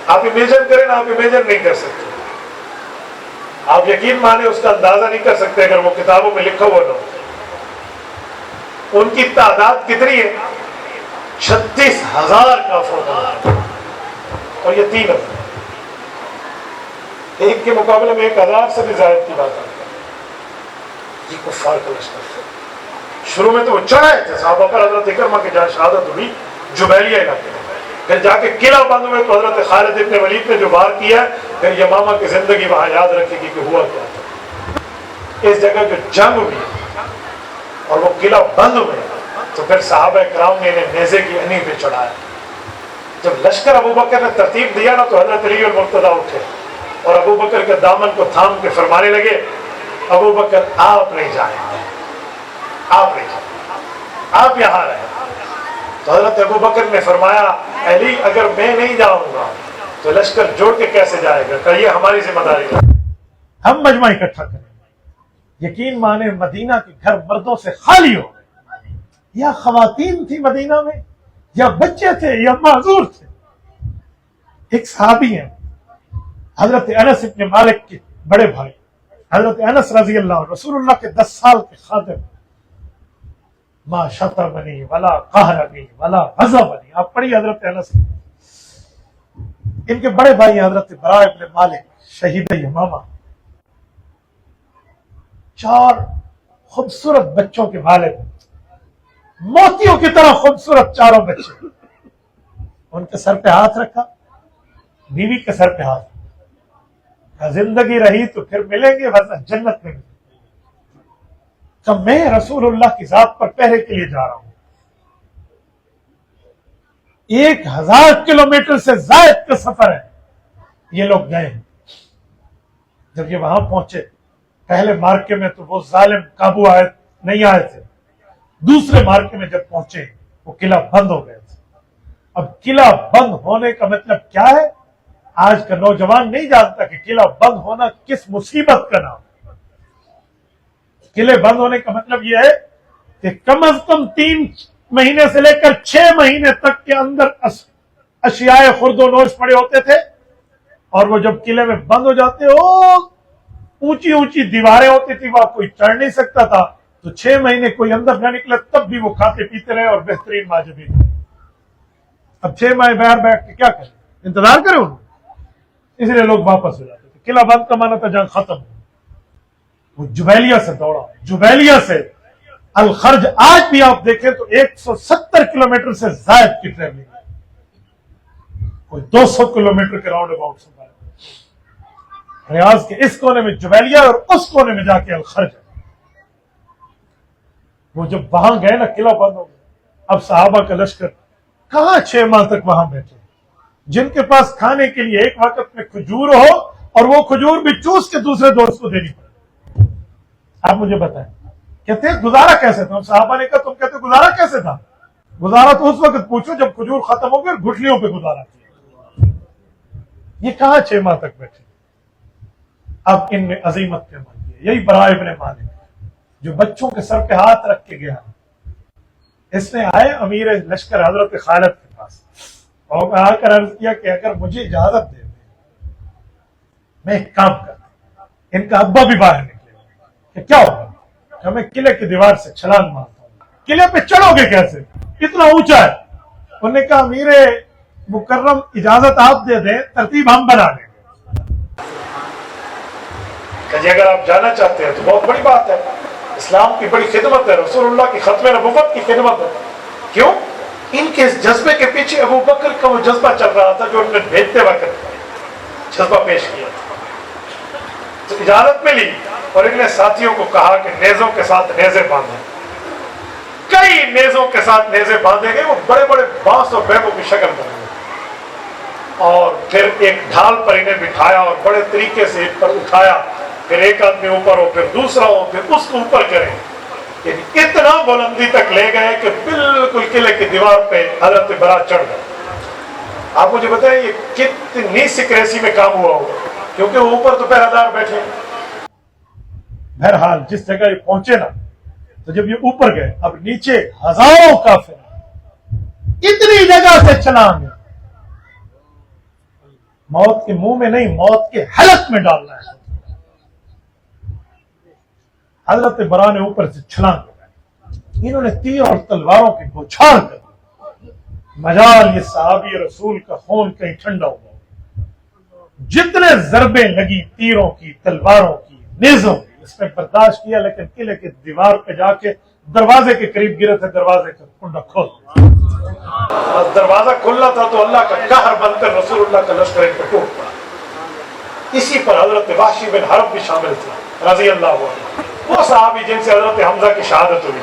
آپ امیجن کریں نا، آپ امیجن نہیں کر سکتے، آپ یقین مانے اس کا اندازہ نہیں کر سکتے اگر وہ کتابوں میں لکھا ہوا نہ ہو۔ ان کی تعداد کتنی ہے؟ 36,000 کافر، اور یہ 3 افراد، ایک کے مقابلے میں 1,000 سے بھی زائد کی بات ہے۔ یہ کفار کا لشکر تھا۔ شروع میں تو وہ چڑھائے تھے صحابہ پر، حضرت اکرمہ کی جان شہادت ہوئی جبیلیہ علاقے میں، پھر جا کے قلعہ بند ہوئے تو حضرت خالد ابن ولید نے جو وار کیا ہے، پھر یمامہ کی زندگی وہاں یاد رکھے گی کہ ہوا کیا تھا۔ اس جگہ جو جنگ ہوئی اور وہ قلعہ بند ہوئے تو پھر صحابہ کرام نے انہیں نیزے کی انی پہ چڑھایا۔ جب لشکر ابو بکر نے ترتیب دیا نا تو حضرت علی المرتضیٰ اٹھے اور ابو بکر کے دامن کو تھام کے فرمانے لگے ابو بکر آپ نہیں جائیں گے، آپ نہیں جائیں، آپ یہاں رہیں۔ تو حضرت ابو بکر نے فرمایا علی اگر میں نہیں جاؤں گا تو لشکر جوڑ کے کیسے جائے گا، کہیے ہماری ذمہ داری ہے، ہم مجمع اکٹھا کریں گے۔ یقین مانے مدینہ کے گھر مردوں سے خالی ہو گئے، یا خواتین تھی مدینہ میں، یا بچے تھے، یا معذور تھے۔ ایک صحابی ہیں حضرت انس ابن مالک کے بڑے بھائی، حضرت انس رضی اللہ عنہ، رسول اللہ کے 10 سال کے خادم، ما شتمنی ولا قہرنی ولا غضبنی، آپ پڑھیے حضرت انس۔ ان کے بڑے بھائی حضرت براء ابن مالک شہید یمامہ، 4 خوبصورت بچوں کے والد، موتیوں کی طرح خوبصورت 4 بچے۔ ان کے سر پہ ہاتھ رکھا، بیوی کے سر پہ ہاتھ، زندگی رہی تو پھر ملیں گے ورنہ جنت میں ملیں گے۔ کہ میں رسول اللہ کی ذات پر پہرے کے لیے جا رہا ہوں، 1000 کلومیٹر سے زائد کا سفر ہے۔ یہ لوگ گئے، جب یہ وہاں پہنچے پہلے مارکے میں تو وہ ظالم قابو نہیں آئے تھے، دوسرے مارکے میں جب پہنچے وہ قلعہ بند ہو گئے تھے۔ اب قلعہ بند ہونے کا مطلب کیا ہے؟ آج کا نوجوان نہیں جانتا کہ قلعہ بند ہونا کس مصیبت کا نام ہے۔ قلعے بند ہونے کا مطلب یہ ہے کہ کم از کم 3 مہینے سے لے کر 6 مہینے تک کے اندر اشیاء خرد و نوش پڑے ہوتے تھے، اور وہ جب قلعے میں بند ہو جاتے اونچی اونچی دیواریں ہوتی تھی، وہاں کوئی چڑھ نہیں سکتا تھا، تو 6 مہینے کوئی اندر نہ نکلے تب بھی وہ کھاتے پیتے رہے اور بہترین ماجبین رہے۔ اب 6 ماہ باہر بیٹھ کے کیا کریں، انتظار کریں انہوں، اس لیے لوگ واپس ہو جاتے تھے۔ قلعہ بند کا مانا تھا جنگ ختم، وہ جبیلیہ سے دوڑا، جبیلیہ سے الخرج، آج بھی آپ دیکھیں تو 170 کلومیٹر سے زائد کی ٹریولنگ، کوئی 200 کلومیٹر کے راؤنڈ اباؤٹ سے باہر، ریاض کے اس کونے میں جبیلیہ اور اس کونے میں جا کے الخرج۔ وہ جب وہاں گئے نا قلعہ بند ہو گیا، اب صحابہ کا لشکر کہاں 6 ماہ تک وہاں بیٹھے، جن کے پاس کھانے کے لیے ایک وقت میں کھجور ہو اور وہ کھجور بھی چوس کے دوسرے دوست کو دینی پڑے۔ آپ مجھے بتائیں کہتے ہیں گزارا کیسے تھا؟ صحابہ نے کہا تم کہتے گزارا کیسے تھا؟ گزارا تو اس وقت پوچھو جب کھجور ختم ہو گئے، گھٹلیوں پہ گزارا کیا۔ یہ کہاں 6 ماہ تک بیٹھے؟ اب ان میں عظیمت کے مانگی، یہی براء ابن مالک جو بچوں کے سر پہ ہاتھ رکھ کے گیا، اس نے آئے امیر لشکر حضرت خالد کے پاس اور آ کر عرض کیا کہ اگر مجھے اجازت دے دیں میں ایک کام کرتا۔ ان کا ابا بھی باہر نکلے کہ کیا ہوگا؟ کہ میں قلعے کی دیوار سے چھلانگ مارتا ہوں۔ قلعے پہ چڑھو گے کیسے؟ اتنا اونچا ہے۔ انہوں نے کہا امیر مکرم اجازت آپ دے دیں، ترتیب ہم بنا دیں گے۔ کہ اگر آپ جانا چاہتے ہیں تو بہت بڑی بات ہے، اسلام کی بڑی خدمت ہے، رسول اللہ کی ختم نبوت کی خدمت ہے۔ کیوں؟ ان کے اس جذبے کے پیچھے ابو بکر کا وہ جذبہ چل رہا تھا جو انہوں نے بھیجتے وقت جذبہ پیش کیا تھا۔ تو اجازت ملی اور ان نے ساتھیوں کو کہا کہ نیزوں کے ساتھ نیزے باندھیں۔ کئی نیزوں کے ساتھ نیزے باندھے گئے، وہ بڑے بڑے بانس اور بیبوں کی شکل بنے گئے، اور پھر ایک ڈھال پر انہیں بٹھایا اور بڑے طریقے سے ان پر اٹھایا، پھر ایک آدمی اوپر ہو، پھر دوسرا ہو، پھر اس کو اوپر کریں، یعنی اتنا بلندی تک لے گئے کہ بالکل قلعے کی دیوار پہ حضرت برا چڑھ گئے. آپ مجھے بتائیں یہ کتنی سکریسی میں کام ہوا ہوگا، کیونکہ اوپر تو پہرہ دار بیٹھے. بہرحال جس جگہ یہ پہنچے نا، تو جب یہ اوپر گئے، اب نیچے ہزاروں کافر اتنی جگہ سے چلائیں گے، موت کے منہ میں نہیں، موت کے حلق میں ڈالنا ہے. حضرت برا نے اوپر سے چھلانگ لگائی، انہوں نے تیر اور تلواروں کی بوچھار کر دی. مجال یہ صحابی رسول کا خون کہیں ٹھنڈا ہوا. جتنے ضربیں لگی تیروں کی، تلواروں کی، نیزوں کی، اس نے برداشت کیا، لیکن قلعے کی دیوار پہ جا کے دروازے کے قریب گرے تھے. دروازے کا کنڈا کھول دیا. دروازہ کھلنا تھا تو اللہ کا قہر بن کر رسول اللہ کا لشکر ان پہ ٹوٹ پڑا. اسی پر حضرت وحشی بن حرب بھی شامل تھے رضی اللہ عنہ، وہ صحابی جن سے حضرت حمزہ کی شہادت ہوئی.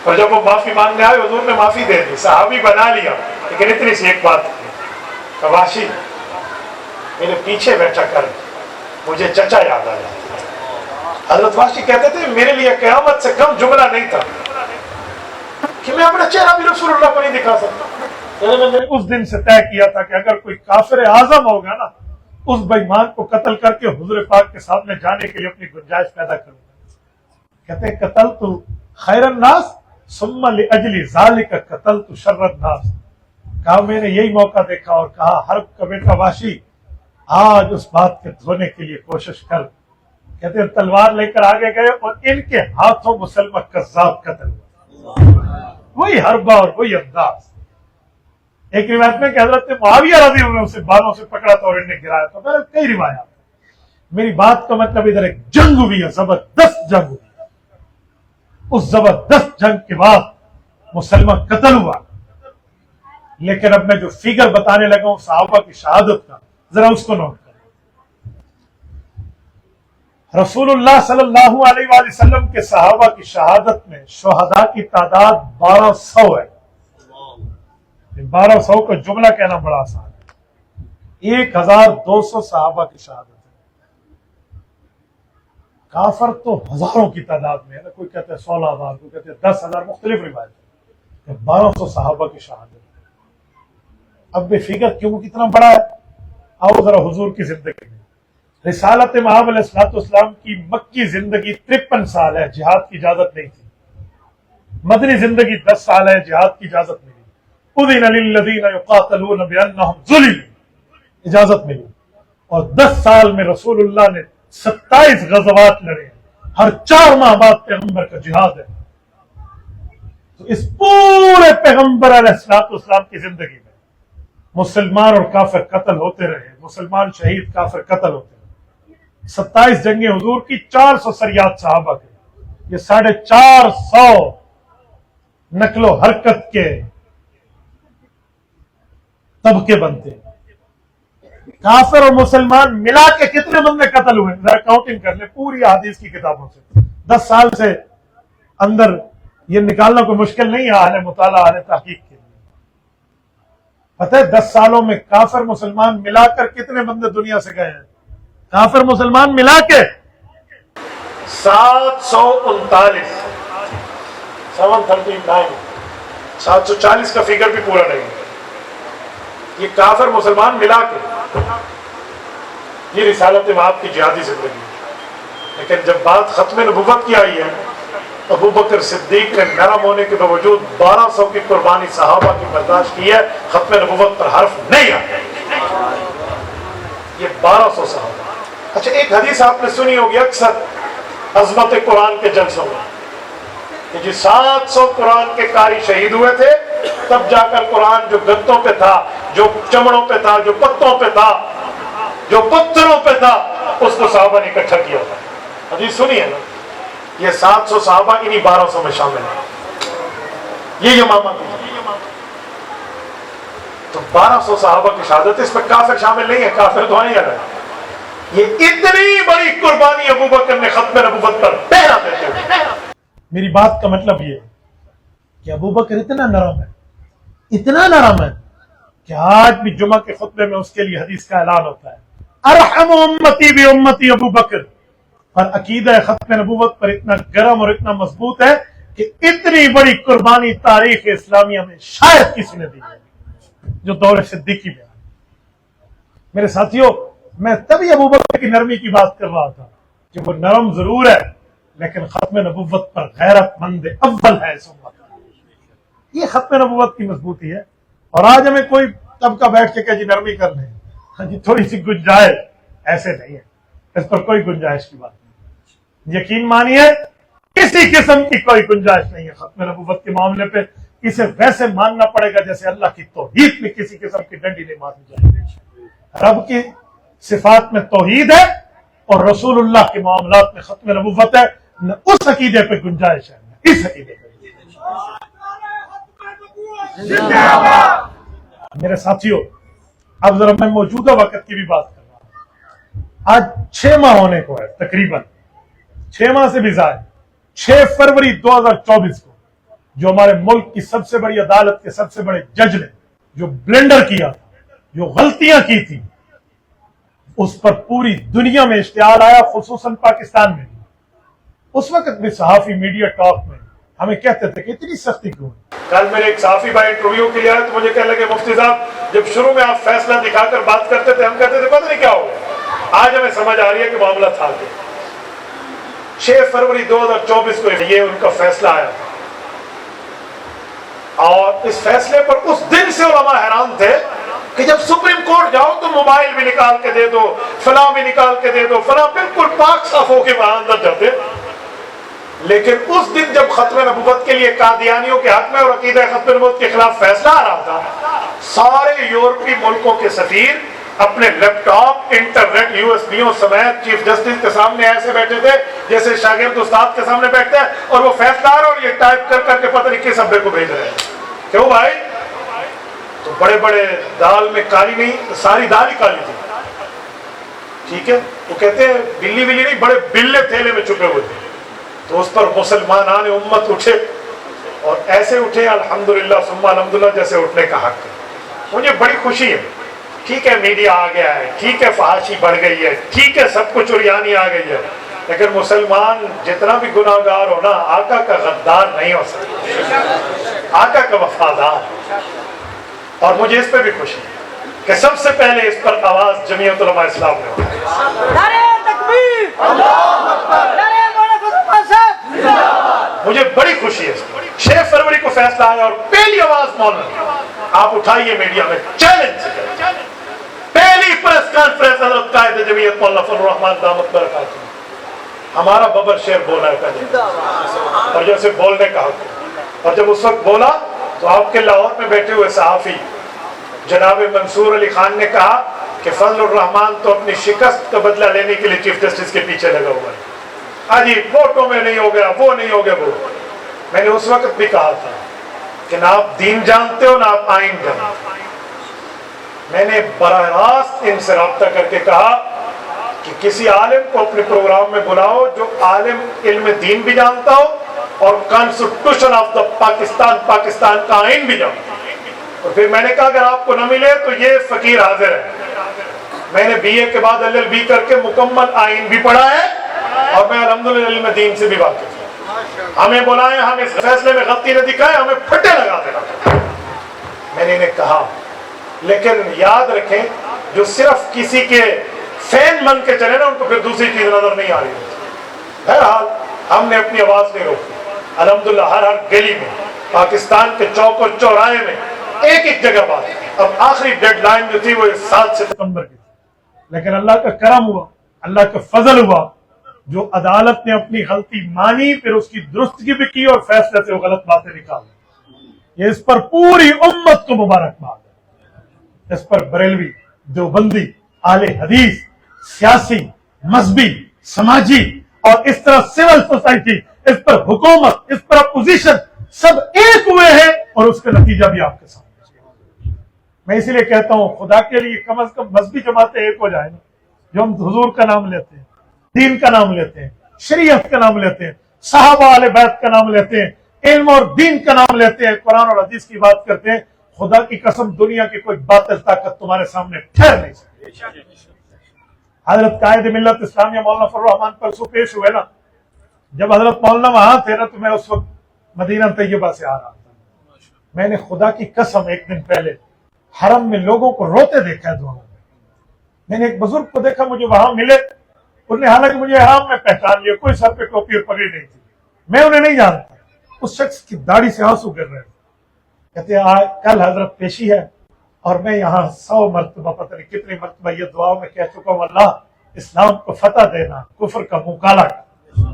اور جب وہ معافی مانگنے آئے، حضور نے معافی دے دی، صحابی بنا لیا، لیکن اتنی سی ایک بات تھی، وحشی میرے پیچھے بیٹھا کر مجھے چچا یاد آ جاتا. حضرت وحشی کہتے تھے میرے لیے قیامت سے کم جملہ نہیں تھا کہ میں اپنا چہرہ بھی رسول اللہ کو نہیں دکھا سکتا. میں نے اس دن سے طے کیا تھا کہ اگر کوئی کافر اعظم ہوگا نا، اس بے ایمان کو قتل کر کے حضور پاک کے سامنے جانے کے لیے اپنی گنجائش پیدا کروں گا. کہتے ہیں قتلت خیر الناس ثم لاجل ذلک قتلت شر الناس. کہا میں نے یہی موقع دیکھا اور کہا حرب کا بیٹا وحشی آج اس بات کے دھونے کے لیے کوشش کر. کہتے ہیں تلوار لے کر آگے گئے اور ان کے ہاتھوں مسلمہ کذاب قتل ہوا. وہی حربہ اور وہی انداز. ایک روایت میں کہ حضرت معاویہ رضی اللہ عنہ اسے بالوں سے پکڑا تھا اور انہیں گرایا تھا. میں نے کئی روایات. میری بات کا مطلب ادھر ایک جنگ ہوئی ہے، زبردست جنگ ہوئی. اس زبردست جنگ کے بعد مسلمہ قتل ہوا. لیکن اب میں جو فگر بتانے لگا ہوں صحابہ کی شہادت کا، ذرا اس کو نوٹ کریں. رسول اللہ صلی اللہ علیہ وآلہ وسلم کے صحابہ کی شہادت میں شہداء کی تعداد 1200 ہے. 1200 کا جملہ کہنا بڑا آسان ہے. 1200 صحابہ کی شہادت ہے. کافر تو ہزاروں کی تعداد میں ہے نا، کوئی کہتے ہیں 16,000، کوئی کہتے ہیں 10,000، مختلف روایت ہے. 1200 صحابہ کی شہادت. اب یہ فگر کیوں کتنا بڑا ہے؟ آؤ ذرا حضور کی زندگی میں. رسالت مآب علیہ الصلوۃ والسلام کی مکی زندگی 53 سال ہے، جہاد کی اجازت نہیں تھی. مدنی زندگی 10 سال ہے، جہاد کی اجازت ملی. اذن للذین یقاتلون بانہم ظلموا، اجازت ملی. اور 10 سال میں رسول اللہ نے 27 غزوات لڑے. ہر 4 ماہ بعد پیغمبر کا جہاد ہے. تو اس پورے پیغمبر علیہ الصلوۃ والسلام کی زندگی میں مسلمان اور کافر قتل ہوتے رہے، مسلمان شہید، کافر قتل ہوتے رہے. 27 جنگیں حضور کی، 400 سریات صحابہ کے. یہ 450 نقل و حرکت کے طبقے بنتے ہیں. کافر اور مسلمان ملا کے کتنے بندے قتل ہوئے؟ ذرا کاؤنٹنگ کر لیں پوری حدیث کی کتابوں سے. 10 سال سے اندر یہ نکالنا کوئی مشکل نہیں ہے اہل مطالعہ، اہل تحقیق کے لیے. پتہ ہے 10 سالوں میں کافر مسلمان ملا کر کتنے بندے دنیا سے گئے ہیں؟ کافر مسلمان ملا کے 739. 739 740 کا فگر بھی پورا نہیں. یہ کافر مسلمان ملا کے یہ رسالت مآب کی جہادی زندگی. لیکن جب بات ختم نبوت کی آئی ہے، ابو بکر صدیق نے نرم ہونے کے باوجود 1200 کی قربانی صحابہ کی برداشت کی ہے. ختم نبوت پر حرف نہیں آتا. یہ 1200 صحابہ. اچھا ایک حدیث آپ نے سنی ہوگی اکثر عظمت قرآن کے جلسوں میں کہ جی 700 قرآن کے قاری شہید ہوئے تھے، تب جا کر قرآن جو گدوں پہ تھا، جو چمڑوں پہ تھا، جو پتوں پہ تھا، جو پتھروں پہ تھا، اس کو صحابہ نے اکٹھا کیا تھا. حدیث سنی ہے نا. یہ 700 صحابہ انہی 1200 میں شامل ہیں. یہ یمامہ کی تو 1200 صحابہ کی شہادت، اس میں کافر شامل نہیں ہے. کافر تو آئیں گے. یہ اتنی بڑی قربانی ابو بکر نے ختم نبوت پر پہرا دیتے ہوئے. میری بات کا مطلب یہ ہے کہ ابو بکر اتنا نرم ہے، اتنا نرم ہے کہ آج بھی جمعہ کے خطبے میں اس کے لیے حدیث کا اعلان ہوتا ہے، ارحم امتی بی امتی ابو بکر. اور عقیدہ ختم نبوت پر اتنا گرم اور اتنا مضبوط ہے کہ اتنی بڑی قربانی تاریخ اسلامیہ میں شاید کسی نے دی ہے جو دور صدیقی میں آئی۔ میرے ساتھیوں، میں تبھی ابوبکر کی نرمی کی بات کر رہا تھا کہ وہ نرم ضرور ہے لیکن ختم نبوت پر غیرت مند اول ہے اس امت کا۔ یہ ختم نبوت کی مضبوطی ہے۔ اور آج ہمیں کوئی طبقہ بیٹھ کے کہ جی نرمی کر لیں، ہاں جی تھوڑی سی گنجائش، ایسے نہیں ہے، اس پر کوئی گنجائش کی بات نہیں۔ یقین مانیے کسی قسم کی کوئی گنجائش نہیں ہے ختم نبوت کے معاملے پہ۔ اسے ویسے ماننا پڑے گا جیسے اللہ کی توحید میں کسی قسم کی ڈنڈی نہیں مارنی چاہیے۔ رب کی صفات میں توحید ہے اور رسول اللہ کے معاملات میں ختم نبوت ہے۔ نہ اس عقیدے پہ گنجائش ہے نہ اس عقیدے پہ۔ میرے ساتھیوں، اب ذرا میں موجودہ وقت کی بھی بات کر رہا ہوں۔ آج 6 ماہ ہونے کو ہے، تقریباً 6 ماہ سے بھی زائد، 6 فروری 2024 کو جو ہمارے ملک کی سب سے بڑی عدالت کے سب سے بڑے جج نے جو بلنڈر کیا تھا، جو غلطیاں کی تھی، اس پر پوری دنیا میں اشتعال آیا، خصوصاً پاکستان میں۔ اس وقت بھی صحافی میڈیا ٹاک میں ہمیں کہتے تھے کہ اتنی سختی کیوں ہے۔ کل میرے ایک صحافی بھائی انٹرویو کے لیے آئے تو مجھے کہنے لگے مفتی صاحب جب شروع میں آپ فیصلہ دکھا کر بات کرتے تھے ہم کہتے تھے پتہ نہیں کیا ہو گیا، آج ہمیں سمجھ آ رہی ہے کہ معاملہ تھا کہ 6 فروری 2024 کو یہ ان کا فیصلہ آیا تھا، اور اس فیصلے پر اس دن سے علماء حیران تھے کہ جب سپریم کورٹ جاؤ تو موبائل بھی نکال کے دے دو، فلاں بھی نکال کے دے دو، فلاں بالکل پاک صاف ہو کے وہاں اندر جاتے۔ لیکن اس دن جب ختم نبوت کے لیے قادیانیوں کے حق میں اور عقیدہ ختم نبوت کے خلاف فیصلہ آ رہا تھا، سارے یورپی ملکوں کے سفیر اپنے لیپ ٹاپ، انٹرنیٹ، USB سمیت چیف جسٹس کے سامنے ایسے بیٹھے تھے جیسے شاگرد استاد کے سامنے بیٹھتے ہیں، اور وہ فیصلہ آ رہا اور یہ ٹائپ کر کر کے پتہ نہیں کس حبے کو بھیج رہے ہیں۔ کیوں بھائی؟ تو بڑے بڑے دال میں کالی نہیں، ساری دال ہی کالی تھی، ٹھیک ہے؟ وہ کہتے ہیں بلی بلی نہیں، بڑے بلے تھیلے میں چھپے ہوئے تھے۔ تو اس پر مسلمانان امت اٹھے اور ایسے اٹھے الحمدللہ ثم الحمدللہ جیسے اٹھنے کا حق ہے۔ مجھے بڑی خوشی ہے، ٹھیک ہے میڈیا آ گیا ہے، ٹھیک ہے فحاشی بڑھ گئی ہے، ٹھیک ہے سب کچھ عریانی آ گئی ہے، لیکن مسلمان جتنا بھی گناہ گار ہو نا، آقا کا غدار نہیں ہو سکتا، آقا کا وفادار۔ اور مجھے اس پہ بھی خوشی ہے کہ سب سے پہلے اس پر آواز جمعیت علماء اسلام نے اٹھائی۔ نعرہ تکبیر، اللہ اکبر، نعرہ مجھے بڑی خوشی ہے۔ 6 فروری کو فیصلہ آیا اور پہلی آواز مولانا آپ اٹھائیے میڈیا میں، چیلنج سے پہلی پریس کانفرنس حضرت قائد جمعیت مولانا فضل الرحمان دامت برکاتہ، ہمارا ببر شیر بولا ہے پہلے، اور جیسے بولنے کا حق، اور جب اس وقت بولا تو آپ کے لاہور میں بیٹھے ہوئے صحافی جناب منصور علی خان نے کہا کہ فضل الرحمان تو اپنی شکست کا بدلہ لینے کے لیے چیف جسٹس کے پیچھے لگا ہوا ہے، جی ووٹوں میں نہیں ہو گیا، وہ نہیں ہو گیا وہ۔ میں نے اس وقت بھی کہا تھا کہ نہ آپ دین جانتے ہو نہ آپ آئین جانتے۔ میں نے براہ راست ان سے رابطہ کر کے کہا کہ کسی عالم کو اپنے پروگرام میں بلاؤ جو عالم علم دین بھی جانتا ہو اور کانسٹیٹیوشن آف دا پاکستان کا آئین بھی جانتا ہو۔ اور پھر میں نے کہا اگر آپ کو نہ ملے تو یہ فقیر حاضر ہے۔ میں نے BA کے بعد LLB کر کے مکمل آئین بھی پڑھا ہے اور میں الحمدللہ علم دین سے بھی واقف ہوں۔ ہمیں بلائیں، ہم اس فیصلے میں غلطی نہ دکھائیں، ہمیں پھٹے لگا دینا۔ میں نے انہیں کہا لیکن یاد رکھیں جو صرف کسی کے فین بن کے چلے نا ان کو پھر دوسری چیز نظر نہیں آ رہی ہوتی۔ بہرحال ہم نے اپنی آواز نہیں روکی، الحمدللہ ہر گلی میں، پاکستان کے چوک و چوراہے میں ایک جگہ بات۔ اب آخری ڈیڈ لائن جو تھی وہ 7 ستمبر کی تھی، لیکن اللہ کا کرم ہوا، اللہ کا فضل ہوا، جو عدالت نے اپنی غلطی مانی پھر اس کی درستگی بھی کی اور فیصلے سے وہ غلط باتیں نکالی۔ یہ اس پر پوری امت کو مبارکباد ہے۔ اس پر بریلوی، دیوبندی، اہل حدیث، سیاسی، مذہبی، سماجی اور اس طرح سول سوسائٹی، اس پر حکومت، اس پر اپوزیشن سب ایک ہوئے ہیں اور اس کا نتیجہ بھی آپ کے سامنے۔ میں اسی لیے کہتا ہوں خدا کے لیے کم از کم مذہبی جماعتیں ایک ہو جائیں نا، جو ہم حضور کا نام لیتے ہیں، دین کا نام لیتے ہیں، شریعت کا نام لیتے ہیں، صحابہ اہل بیت کا نام لیتے ہیں، علم اور دین کا نام لیتے ہیں، قرآن اور حدیث کی بات کرتے ہیں، خدا کی قسم دنیا کی کوئی باطل طاقت تمہارے سامنے ٹھہر نہیں سکتی۔ حضرت قائد ملت اسلامیہ مولانا فضل الرحمان پرسوں پیش ہوئے نا، جب حضرت مولانا وہاں تھے نا تو میں اس وقت مدینہ طیبہ سے آ رہا تھا، میں نے خدا کی قسم ایک دن پہلے حرم میں لوگوں کو روتے دیکھا ہے دعاؤں میں نے ایک بزرگ کو دیکھا، مجھے وہاں ملے، انہوں نے حالانکہ مجھے حرام میں پہچان لیا، کوئی سر پہ ٹوپی اور پگڑی نہیں تھی، میں انہیں نہیں جانتا، اس شخص کی داڑھی سے آنسو گر رہے تھے، کہتے ہیں کل حضرت پیشی ہے اور میں یہاں 100 مرتبہ پتہ نہیں کتنی مرتبہ یہ دعا میں کہہ چکا ہوں، اللہ اسلام کو فتح دینا، کفر کا منہ کالا کرنا۔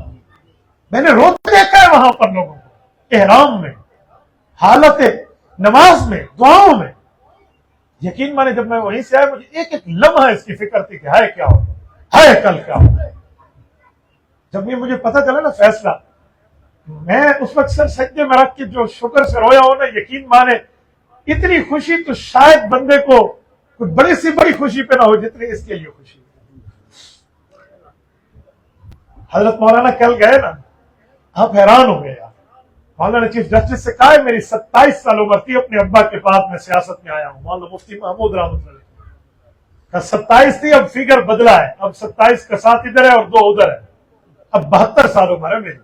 میں نے روتے دیکھا ہے وہاں پر لوگوں کو، احرام میں، حالت نماز میں، دعاؤں میں۔ یقین مانے جب میں وہیں سے آیا مجھے ایک ایک لمحہ اس کی فکر تھی کہ ہائے کیا ہوگا، ہائے کل کیا ہوگا۔ جب یہ مجھے پتہ چلا نا فیصلہ، میں اس وقت سر سجدے میں رکھ کے جو شکر سے رویا ہوں نا، یقین مانے اتنی خوشی تو شاید بندے کو کوئی بڑی سی بڑی خوشی پہ نہ ہو جتنی اس کے لیے خوشی۔ حضرت مولانا کل گئے نا، آپ حیران ہو گئے یار۔ مولانا چیف جسٹس سے کہا ہے میری 27 سال عمر تھی، اپنے ابا کے بعد میں سیاست میں آیا ہوں، مولانا مفتی محمود رحمۃ اللہ کا 27 تھی، اب فگر بدلا ہے، اب 27 کا 7 ادھر ہے اور 2 ادھر ہے، اب 72 سال عمر ہے میری۔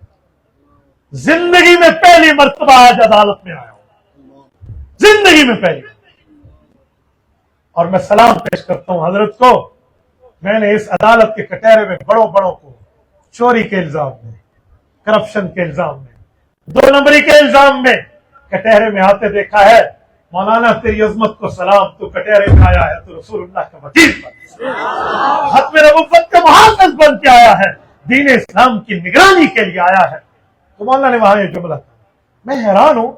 زندگی میں پہلی مرتبہ آج عدالت میں آیا ہوں، زندگی میں پہلی، اور میں سلام پیش کرتا ہوں حضرت کو۔ میں نے اس عدالت کے کٹہرے میں بڑوں کو چوری کے الزام میں، کرپشن کے الزام میں، 2 نمبری کے الزام میں کٹہرے میں آتے دیکھا ہے۔ مولانا تیری عظمت کو سلام، تو کٹہرے میں آیا ہے تو رسول اللہ کا وکیل بن، ختم نبوت کا محافظ بن کے آیا ہے، دین اسلام کی نگرانی کے لیے آیا ہے۔ تو مولانا نے وہاں یہ جملہ کہا، میں حیران ہوں،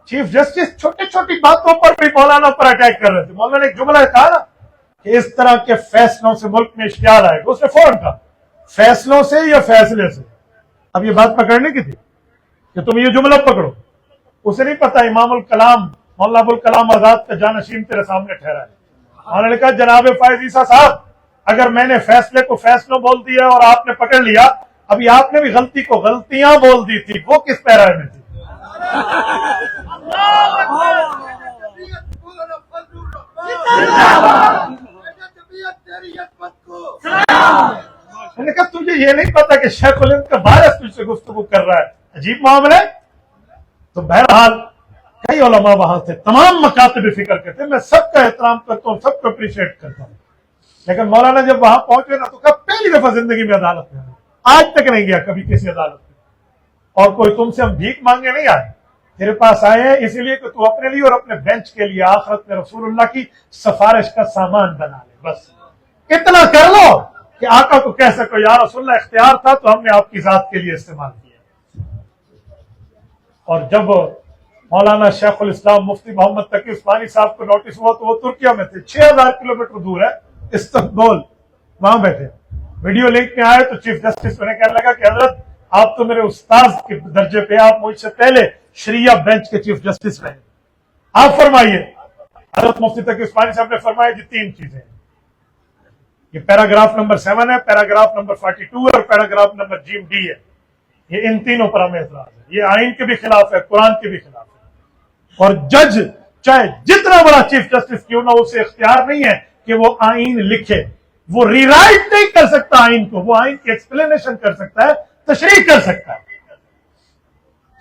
چیف جسٹس چھوٹی چھوٹی باتوں پر بھی مولانا پر اٹیک کر رہے تھے۔ مولانا نے ایک جملہ کہا نا کہ اس طرح کے فیصلوں سے ملک میں اشتعال آئے گا، اس نے فوراً کہا فیصلوں سے یا فیصلے سے۔ اب یہ بات پکڑنے کی تھی کہ تم یہ جملہ پکڑو، اسے نہیں پتا امام الکلام مولانا ابوالکلام آزاد کا جانشین تیرے سامنے ٹھہرا ہے۔ مولانا نے کہا جناب فائز عیسیٰ صاحب، اگر میں نے فیصلے کو فیصلوں بول دیا اور آپ نے پکڑ لیا، ابھی آپ نے بھی غلطی کو غلطیاں بول دی تھی، وہ کس پیرا میں تھی؟ میں نے کہا تجھے یہ نہیں پتا کہ شیخ الہند کا وارث تجھ سے گفتگو کر رہا ہے، عجیب معاملہ ہے۔ تو بہرحال کئی علماء وہاں تھے، تمام مکاتب فکر کے تھے، میں سب کا احترام کرتا ہوں، سب کو اپریشیٹ کرتا ہوں، لیکن مولانا جب وہاں پہنچے نا تو کہا پہلی دفعہ زندگی میں عدالت میں آج تک نہیں گیا کبھی کسی عدالت میں، اور کوئی تم سے ہم بھیک مانگنے نہیں آئے، تیرے پاس آئے ہیں اسی لیے کہ تو اپنے لیے اور اپنے بینچ کے لیے آخرت میں رسول اللہ کی سفارش کا سامان بنا لے، بس اتنا کر لو کہ آقا کو کہہ سکو یا رسول اللہ اختیار تھا تو ہم نے آپ کی ذات کے لیے استعمال کیا۔ اور جب مولانا شیخ الاسلام مفتی محمد تقی عثمانی صاحب کو نوٹس ہوا تو وہ ترکیا میں تھے، 6000 کلومیٹر دور ہے استنبول، وہاں بیٹھے، ویڈیو لنک میں آئے تو چیف جسٹس انہیں کہنے لگا کہ حضرت آپ تو میرے استاذ کے درجے پہ، آپ مجھ سے پہلے شریعہ بینچ کے چیف جسٹس رہے، آپ فرمائیے۔ حضرت مفتی تقی عثمانی صاحب نے فرمایا جی 3 چیزیں، یہ پیراگراف نمبر 7 ہے، پیراگراف نمبر 42 ہے اور پیراگراف نمبر جیم ڈی ہے، یہ ان تینوں پر ہمیں اعتراض ہے، یہ آئین کے بھی خلاف ہے، قرآن کے بھی خلاف ہے، اور جج چاہے جتنا بڑا چیف جسٹس کیوں نہ، اسے اختیار نہیں ہے کہ وہ آئین لکھے، وہ ری رائٹ نہیں کر سکتا آئین کو، وہ آئین کی ایکسپلینیشن کر سکتا ہے، تشریح کر سکتا ہے۔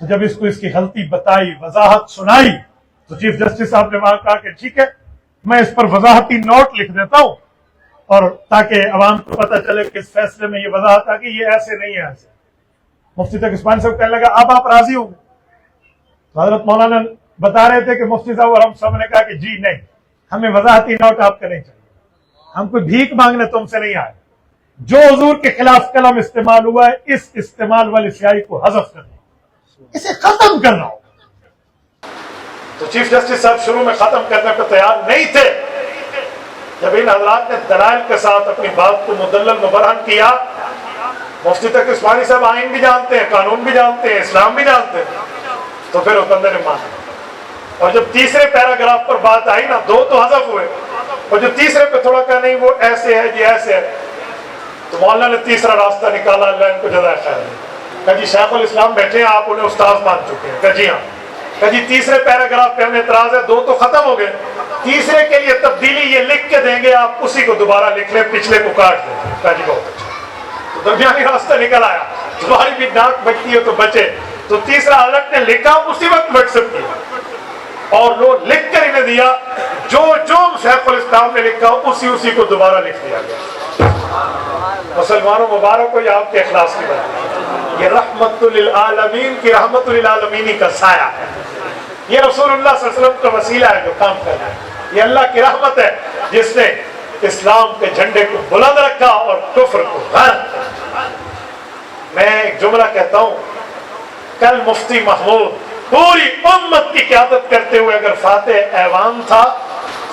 تو جب اس کو اس کی غلطی بتائی، وضاحت سنائی، تو چیف جسٹس صاحب نے وہاں کہا کہ ٹھیک ہے میں اس پر وضاحتی نوٹ لکھ دیتا ہوں، اور تاکہ عوام کو پتہ چلے کہ اس فیصلے میں یہ وضاحت آ گئی، یہ ایسے نہیں ہے ایسے۔ مفتی تقی عثمانی صاحب کہنے لگا اب آپ راضی ہوں گے؟ تو حضرت مولانا بتا رہے تھے کہ مفتی صاحب اور ہم سب نے کہا کہ جی نہیں، ہمیں وضاحتی نوٹ آپ کا نہیں چاہیے، ہم کوئی بھیک مانگنے تم سے نہیں آئے، جو حضور کے خلاف قلم استعمال ہوا ہے اس استعمال والی سیاہی کو حذف کرنا، اسے ختم کرنا ہوگا۔ تو چیف جسٹس صاحب شروع میں ختم کرنے پہ تیار نہیں تھے، جب ان حضرات نے دلائل کے ساتھ اپنی بات کو مدلل مبرہن کیا، مفتی تقی عثمانی صاحب آئین بھی جانتے ہیں، قانون بھی جانتے ہیں، اسلام بھی جانتے ہیں، تو پھر اس بندے نے مانا۔ اور جب تیسرے پیراگراف پر بات آئی نا، 2 تو حذف ہوئے، اور جو تیسرے پہ تھوڑا کہا نہیں وہ ایسے ہے جی ایسے ہے، تو مولانا نے تیسرا راستہ نکالا، اللہ ان کو جزائے خیر دے، کہا جی شیخ الاسلام بیٹھے ہیں، آپ انہیں استاذ مان چکے ہیں، کہا جی ہاں، کہا جی تیسرے پیراگراف پہ ہمیں اعتراض ہے، 2 تو ختم ہو گئے، تیسرے کے لیے تبدیلی یہ لکھ کے دیں گے، آپ اسی کو دوبارہ لکھ لیں، پچھلے کو کاٹ دیں۔ کہا جی بہت اچھا، تو درمیانی راستہ نکل آیا، تمہاری بھی ناک بچتی ہے تو بچے، تو تیسرا حضرت نے لکھا اسی وقت واٹس ایپ کیا اور وہ لکھ کر انہیں دیا، جو شیخ الاسلام نے لکھا اسی کو دوبارہ لکھ دیا گیا۔ مسلمانوں مبارک ہو، یہ آپ کے اخلاص کی بات ہے، یہ رحمت للعالمین کی رحمت للعالمین کا سایہ ہے، یہ رسول اللہ صلی اللہ علیہ وسلم کا وسیلہ ہے جو کام کر رہا ہے، یہ اللہ کی رحمت ہے جس نے اسلام کے جھنڈے کو بلند رکھا اور کفر کو غرق کیا۔ میں ایک جملہ کہتا ہوں، کل مفتی محمود پوری امت کی قیادت کرتے ہوئے اگر فاتح ایوان تھا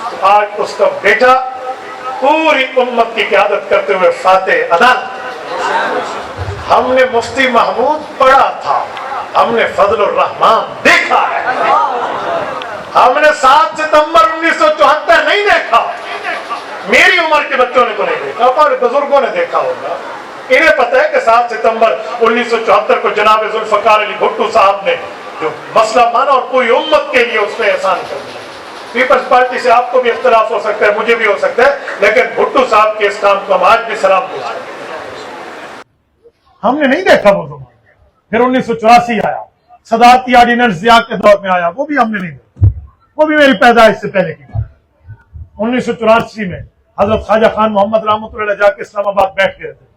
تو آج اس کا بیٹا پوری امت کی قیادت کرتے ہوئے فاتح عدالت۔ ہم نے مفتی محمود پڑھا تھا، ہم نے فضل الرحمان دیکھا ہے، ہم نے 7 ستمبر 1974 نہیں دیکھا، میری عمر کے بچوں نے تو نہیں دیکھا، ہمارے بزرگوں نے دیکھا ہوگا، انہیں پتہ ہے کہ 7 ستمبر 1974 کو جناب ذوالفقار علی بھٹو صاحب نے جو مسئلہ مانا اور پوری امت کے لیے اس نے احسان کر دیا۔ پیپلز پارٹی سے آپ کو بھی اختلاف ہو سکتا ہے، مجھے بھی ہو سکتا ہے، لیکن بھٹو صاحب کے اس کام کو ہم آج بھی سلام پوچھتے ہیں۔ ہم نے نہیں دیکھا وہ زمان، پھر 1984 آیا، صدارتی آرڈیننس ضیاء کے دور میں آیا، وہ بھی ہم نے نہیں دیکھا، وہ بھی میری پیدائش سے پہلے کی بات ہے۔ 1984 میں حضرت خواجہ خان محمد رحمۃ اللہ علیہ جا کے اسلام آباد بیٹھ گئے تھے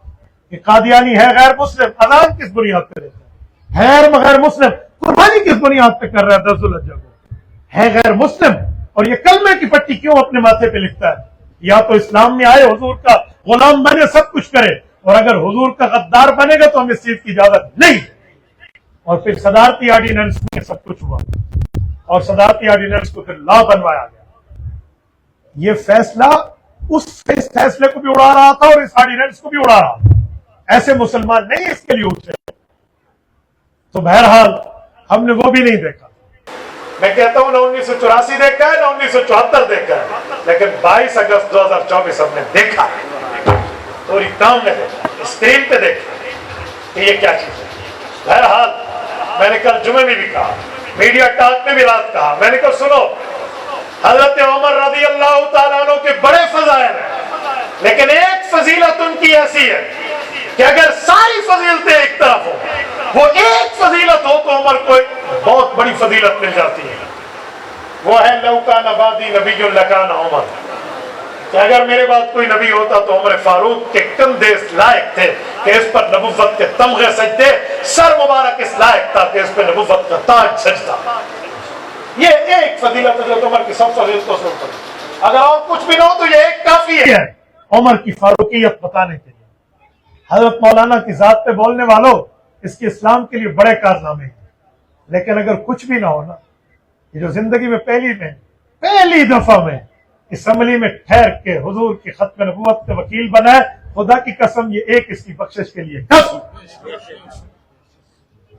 کہ قادیانی ہے غیر مسلم، اذان کس بنیاد پہ دیتا ہے غیر مسلم، قربانی کس بنیاد پہ کر رہا ہے 10 الحجہ کو، ہے غیر مسلم، اور یہ کلمے کی پٹی کیوں اپنے ماتھے پہ لکھتا ہے؟ یا تو اسلام میں آئے، حضور کا غلام بنے، سب کچھ کرے، اور اگر حضور کا غدار بنے گا تو ہم اس چیز کی اجازت نہیں۔ اور پھر صدارتی آرڈیننس میں سب کچھ ہوا اور صدارتی آرڈیننس کو پھر لا بنوایا گیا۔ یہ فیصلہ اس فیصلے کو بھی اڑا رہا تھا اور اس آرڈیننس کو بھی اڑا رہا تھا، ایسے مسلمان نہیں اس کے لیے اٹھے۔ تو بہرحال ہم نے وہ بھی نہیں دیکھا۔ میں کہتا ہوں نہ 1984 دیکھا ہے نہ 1974 دیکھا ہے، لیکن 22 اگست 2024 ہم نے دیکھا، پوری کام نے دیکھا، اسکرین پہ دیکھا کہ یہ کیا چیز ہے۔ بہرحال میں نے کل جمعے میں بھی کہا، میڈیا ٹاک میں بھی رات کہا، میں نے کہا سنو، حضرت عمر رضی اللہ تعالیٰ عنہ کے بڑے فضائل ہیں، لیکن ایک فضیلت ان کی ایسی ہے کہ اگر ساری فضیلتیں ایک طرف ہوں، وہ ایک فضیلت ہو تو عمر کو بہت بڑی فضیلت مل جاتی ہے، وہ ہے لو کان بعدی نبی لکان عمر، کہ اگر میرے بعد کوئی نبی ہوتا تو عمر فاروق کے کندھے اس لائق تھے کہ اس پر نبوت کے تمغے سجتے، سر مبارک اس لائق تھا کہ اس پہ نبوت کا تاج سجتا۔ یہ ایک فضیلت ہے جو عمر کی سب فضیلتوں سے اوپر ہے، اگر اور کچھ بھی نہ ہو تو یہ ایک کافی ہے عمر کی فاروقیت بتانے کے لیے۔ حضرت مولانا کی ذات پہ بولنے والوں، اس کے اسلام کے لیے بڑے کارنامے ہیں، لیکن اگر کچھ بھی نہ ہونا، یہ جو زندگی میں پہلی دفعہ میں اسمبلی میں ٹھہر کے حضور کی ختم نبوت کے وکیل بنا ہے، خدا کی قسم یہ ایک اس کی بخشش کے لیے کافی۔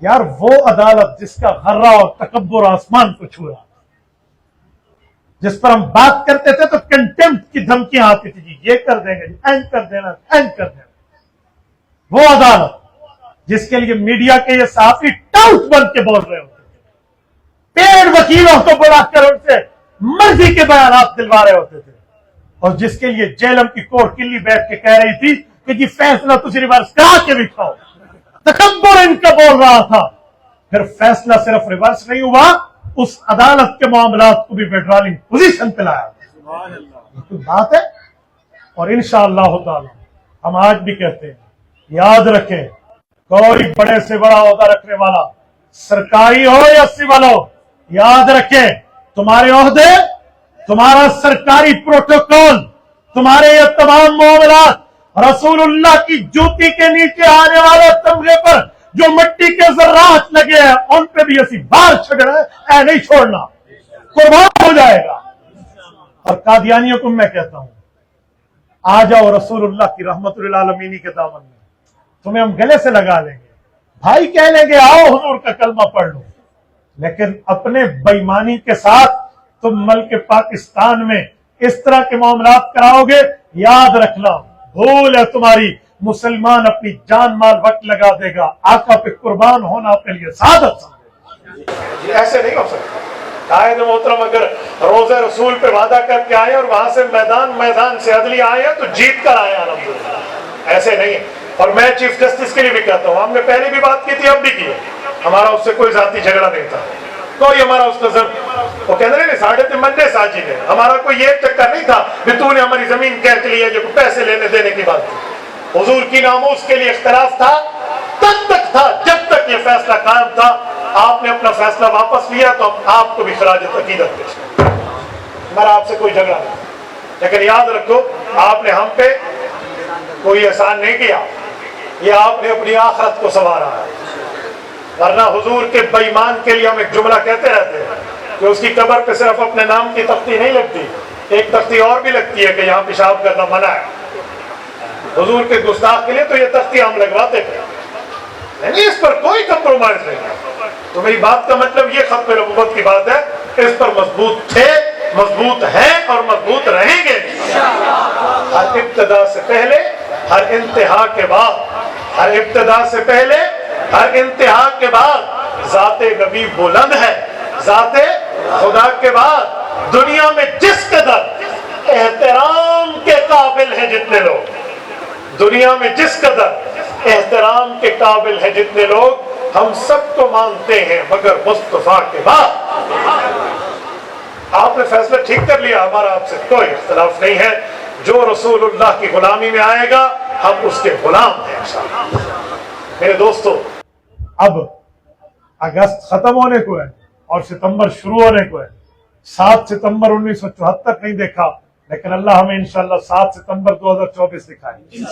یار وہ عدالت جس کا غرہ اور تکبر آسمان کو چھو رہا، جس پر ہم بات کرتے تھے تو کنٹمپٹ کی دھمکیاں آتی تھی، جی یہ کر دیں گے، جی اینڈ کر دینا، اینڈ کر دینا، وہ عدالت جس کے لیے میڈیا کے یہ صحافی ٹاؤٹ بن کے بول رہے ہوتے تھے، پیڑ وکیلوں کو بلا کر ان سے مرضی کے بیانات دلوا رہے ہوتے تھے، اور جس کے لیے جیلم کی کورٹ کلی بیٹھ کے کہہ رہی تھی کہ جی فیصلہ تجھے ریورس کرا کے دکھاؤ، تکبر ان کا بول رہا تھا۔ پھر فیصلہ صرف ریورس نہیں ہوا، اس عدالت کے معاملات کو بھی ویڈرالنگ پوزیشن پہ لایا، یہ کوئی بات ہے؟ اور انشاءاللہ تعالی ہم آج بھی کہتے ہیں، یاد رکھیں، کوئی بڑے سے بڑا عہدہ رکھنے والا، سرکاری ہو یا سول ہو، یاد رکھیں تمہارے عہدے، تمہارا سرکاری پروٹوکول، تمہارے یہ تمام معاملات رسول اللہ کی جوتی کے نیچے آنے والے تمغے پر جو مٹی کے ذرات لگے ہیں ان پہ بھی اسی بار چھڑنا ہے، اے نہیں چھوڑنا، قربان ہو جائے گا۔ اور قادیانیوں کو میں کہتا ہوں، آ جاؤ رسول اللہ کی رحمت للعالمین کے دامن میں، تمہیں ہم گلے سے لگا لیں گے، بھائی کہہ لیں گے آؤ حضور کا کلمہ پڑھ لو، لیکن اپنے بےایمانی کے ساتھ تم ملک پاکستان میں اس طرح کے معاملات کراؤ گے، یاد رکھنا بھول ہے تمہاری، مسلمان اپنی جان مال وقت لگا دے گا، آقا پہ قربان ہونا اپنے لیے سعادت سمجھے۔ ایسے نہیں ہو سکتا۔ قائد محترم اگر روزہ رسول پہ وعدہ کر کے آئے اور وہاں سے میدان سے عدلی آئے تو جیت کر آئے، الحمدللہ، ایسے نہیں ہے۔ اور میں چیف جسٹس کے لیے بھی کہتا ہوں، ہم نے پہلے بھی بات کی تھی، اب بھی کی ہے، ہمارا اس سے کوئی ذاتی جھگڑا نہیں تھا، کوئی ہمارا اس کا وہ کہتے ہیں ساڑھے تے منڈے ساجی نے، ہمارا کوئی یہ چکر نہیں تھا کہ تو نے ہماری زمین کہہ لی ہے جو پیسے لینے دینے کی بات تھی۔ حضور کی ناموس کے لیے اختلاف تھا، تب تک تھا جب تک یہ فیصلہ قائم تھا۔ آپ نے اپنا فیصلہ واپس لیا تو ہم آپ کو بھی خراج عقیدت پیش کریں، ہمارا آپ سے کوئی جھگڑا نہیں، لیکن یاد رکھو آپ نے ہم پہ کوئی احسان نہیں کیا، یہ آپ نے اپنی آخرت کو سنوارا ہے۔ ورنہ حضور کے بے ایمان کے لیے ہم ایک جملہ کہتے رہتے ہیں کہ اس کی قبر پہ صرف اپنے نام کی تختی نہیں لگتی، ایک تختی اور بھی لگتی ہے کہ یہاں پیشاب کرنا منع ہے۔ حضور کے گستاخ کے لیے تو یہ تختی ہم لگواتے تھے، نہیں اس پر کوئی کمپرومائز نہیں۔ تو میری بات کا مطلب یہ ختم نبوت کی بات ہے، اس پر مضبوط تھے، مضبوط ہیں اور مضبوط رہیں گے، ہر ابتدا سے پہلے ہر انتہا کے بعد، ہر ابتدا سے پہلے ہر انتہا کے بعد ذات نبی بلند ہے۔ ذات خدا کے بعد دنیا میں جس قدر احترام کے قابل ہیں جتنے لوگ، دنیا میں جس قدر احترام کے قابل ہیں جتنے لوگ، ہم سب کو مانتے ہیں مگر مصطفیٰ کے بعد۔ آپ نے فیصلہ ٹھیک کر لیا، ہمارا آپ سے کوئی اختلاف نہیں ہے۔ جو رسول اللہ کی غلامی میں آئے گا ہم اس کے غلام ہیں انشاءاللہ۔ میرے دوستو، اب اگست ختم ہونے کو ہے اور ستمبر شروع ہونے کو ہے۔ 7 ستمبر 1974 نہیں دیکھا، لیکن اللہ ہمیں انشاءاللہ 7 ستمبر 2024 دکھائے۔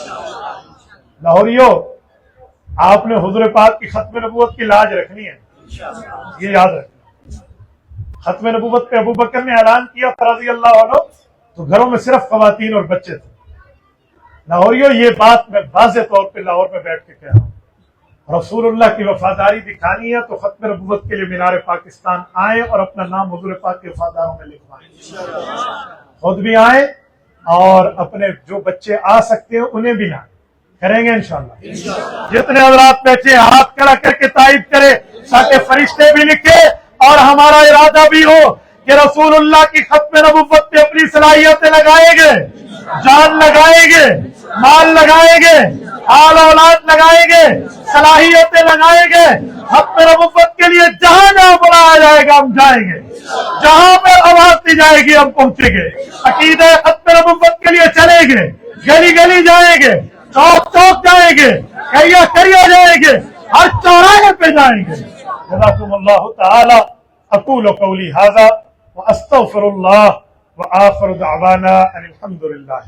لاہوریو، آپ نے حضور پاک کی ختم نبوت کی لاج رکھنی ہے، یہ یاد رکھنا۔ ختم نبوت پہ ابو بکر نے اعلان کیا رضی اللہ عنہ تو گھروں میں صرف خواتین اور بچے تھے۔ لاہوریو، یہ بات میں واضح طور پہ لاہور میں بیٹھ کے کہہ رہا ہوں، رسول اللہ کی وفاداری دکھانی ہے تو ختم نبوت کے لیے مینار پاکستان آئیں اور اپنا نام حضور پاک کے وفاداروں میں لکھوائیں، خود بھی آئیں اور اپنے جو بچے آ سکتے ہیں انہیں بھی لائیں، کریں گے انشاءاللہ۔ جتنے حضرات بیٹھے ہاتھ کھڑا کر کے تائید کرے، ساتھ فرشتے بھی لکھے اور ہمارا ارادہ بھی ہو کہ رسول اللہ کی ختم نبوت پہ اپنی صلاحیتیں لگائیں گے، جان لگائیں گے، مال لگائیں گے، آل اولاد لگائیں گے، صلاحیتیں لگائیں گے۔ ختم نبوت کے لیے جہاں جہاں بلایا جائے گا ہم جائیں گے، جہاں پہ آواز دی جائے گی ہم پہنچیں گے۔ عقیدہ ختم نبوت کے لیے چلیں گے، گلی گلی جائیں گے، چوک چوک جائیں گے، کریا کریا جائیں گے، ہر چوراہے پہ جائیں گے۔ جزاکم اللہ تعالی۔ اقول قولی ھذا واستغفر اللہ وآخر دعوانا ان الحمد للہ۔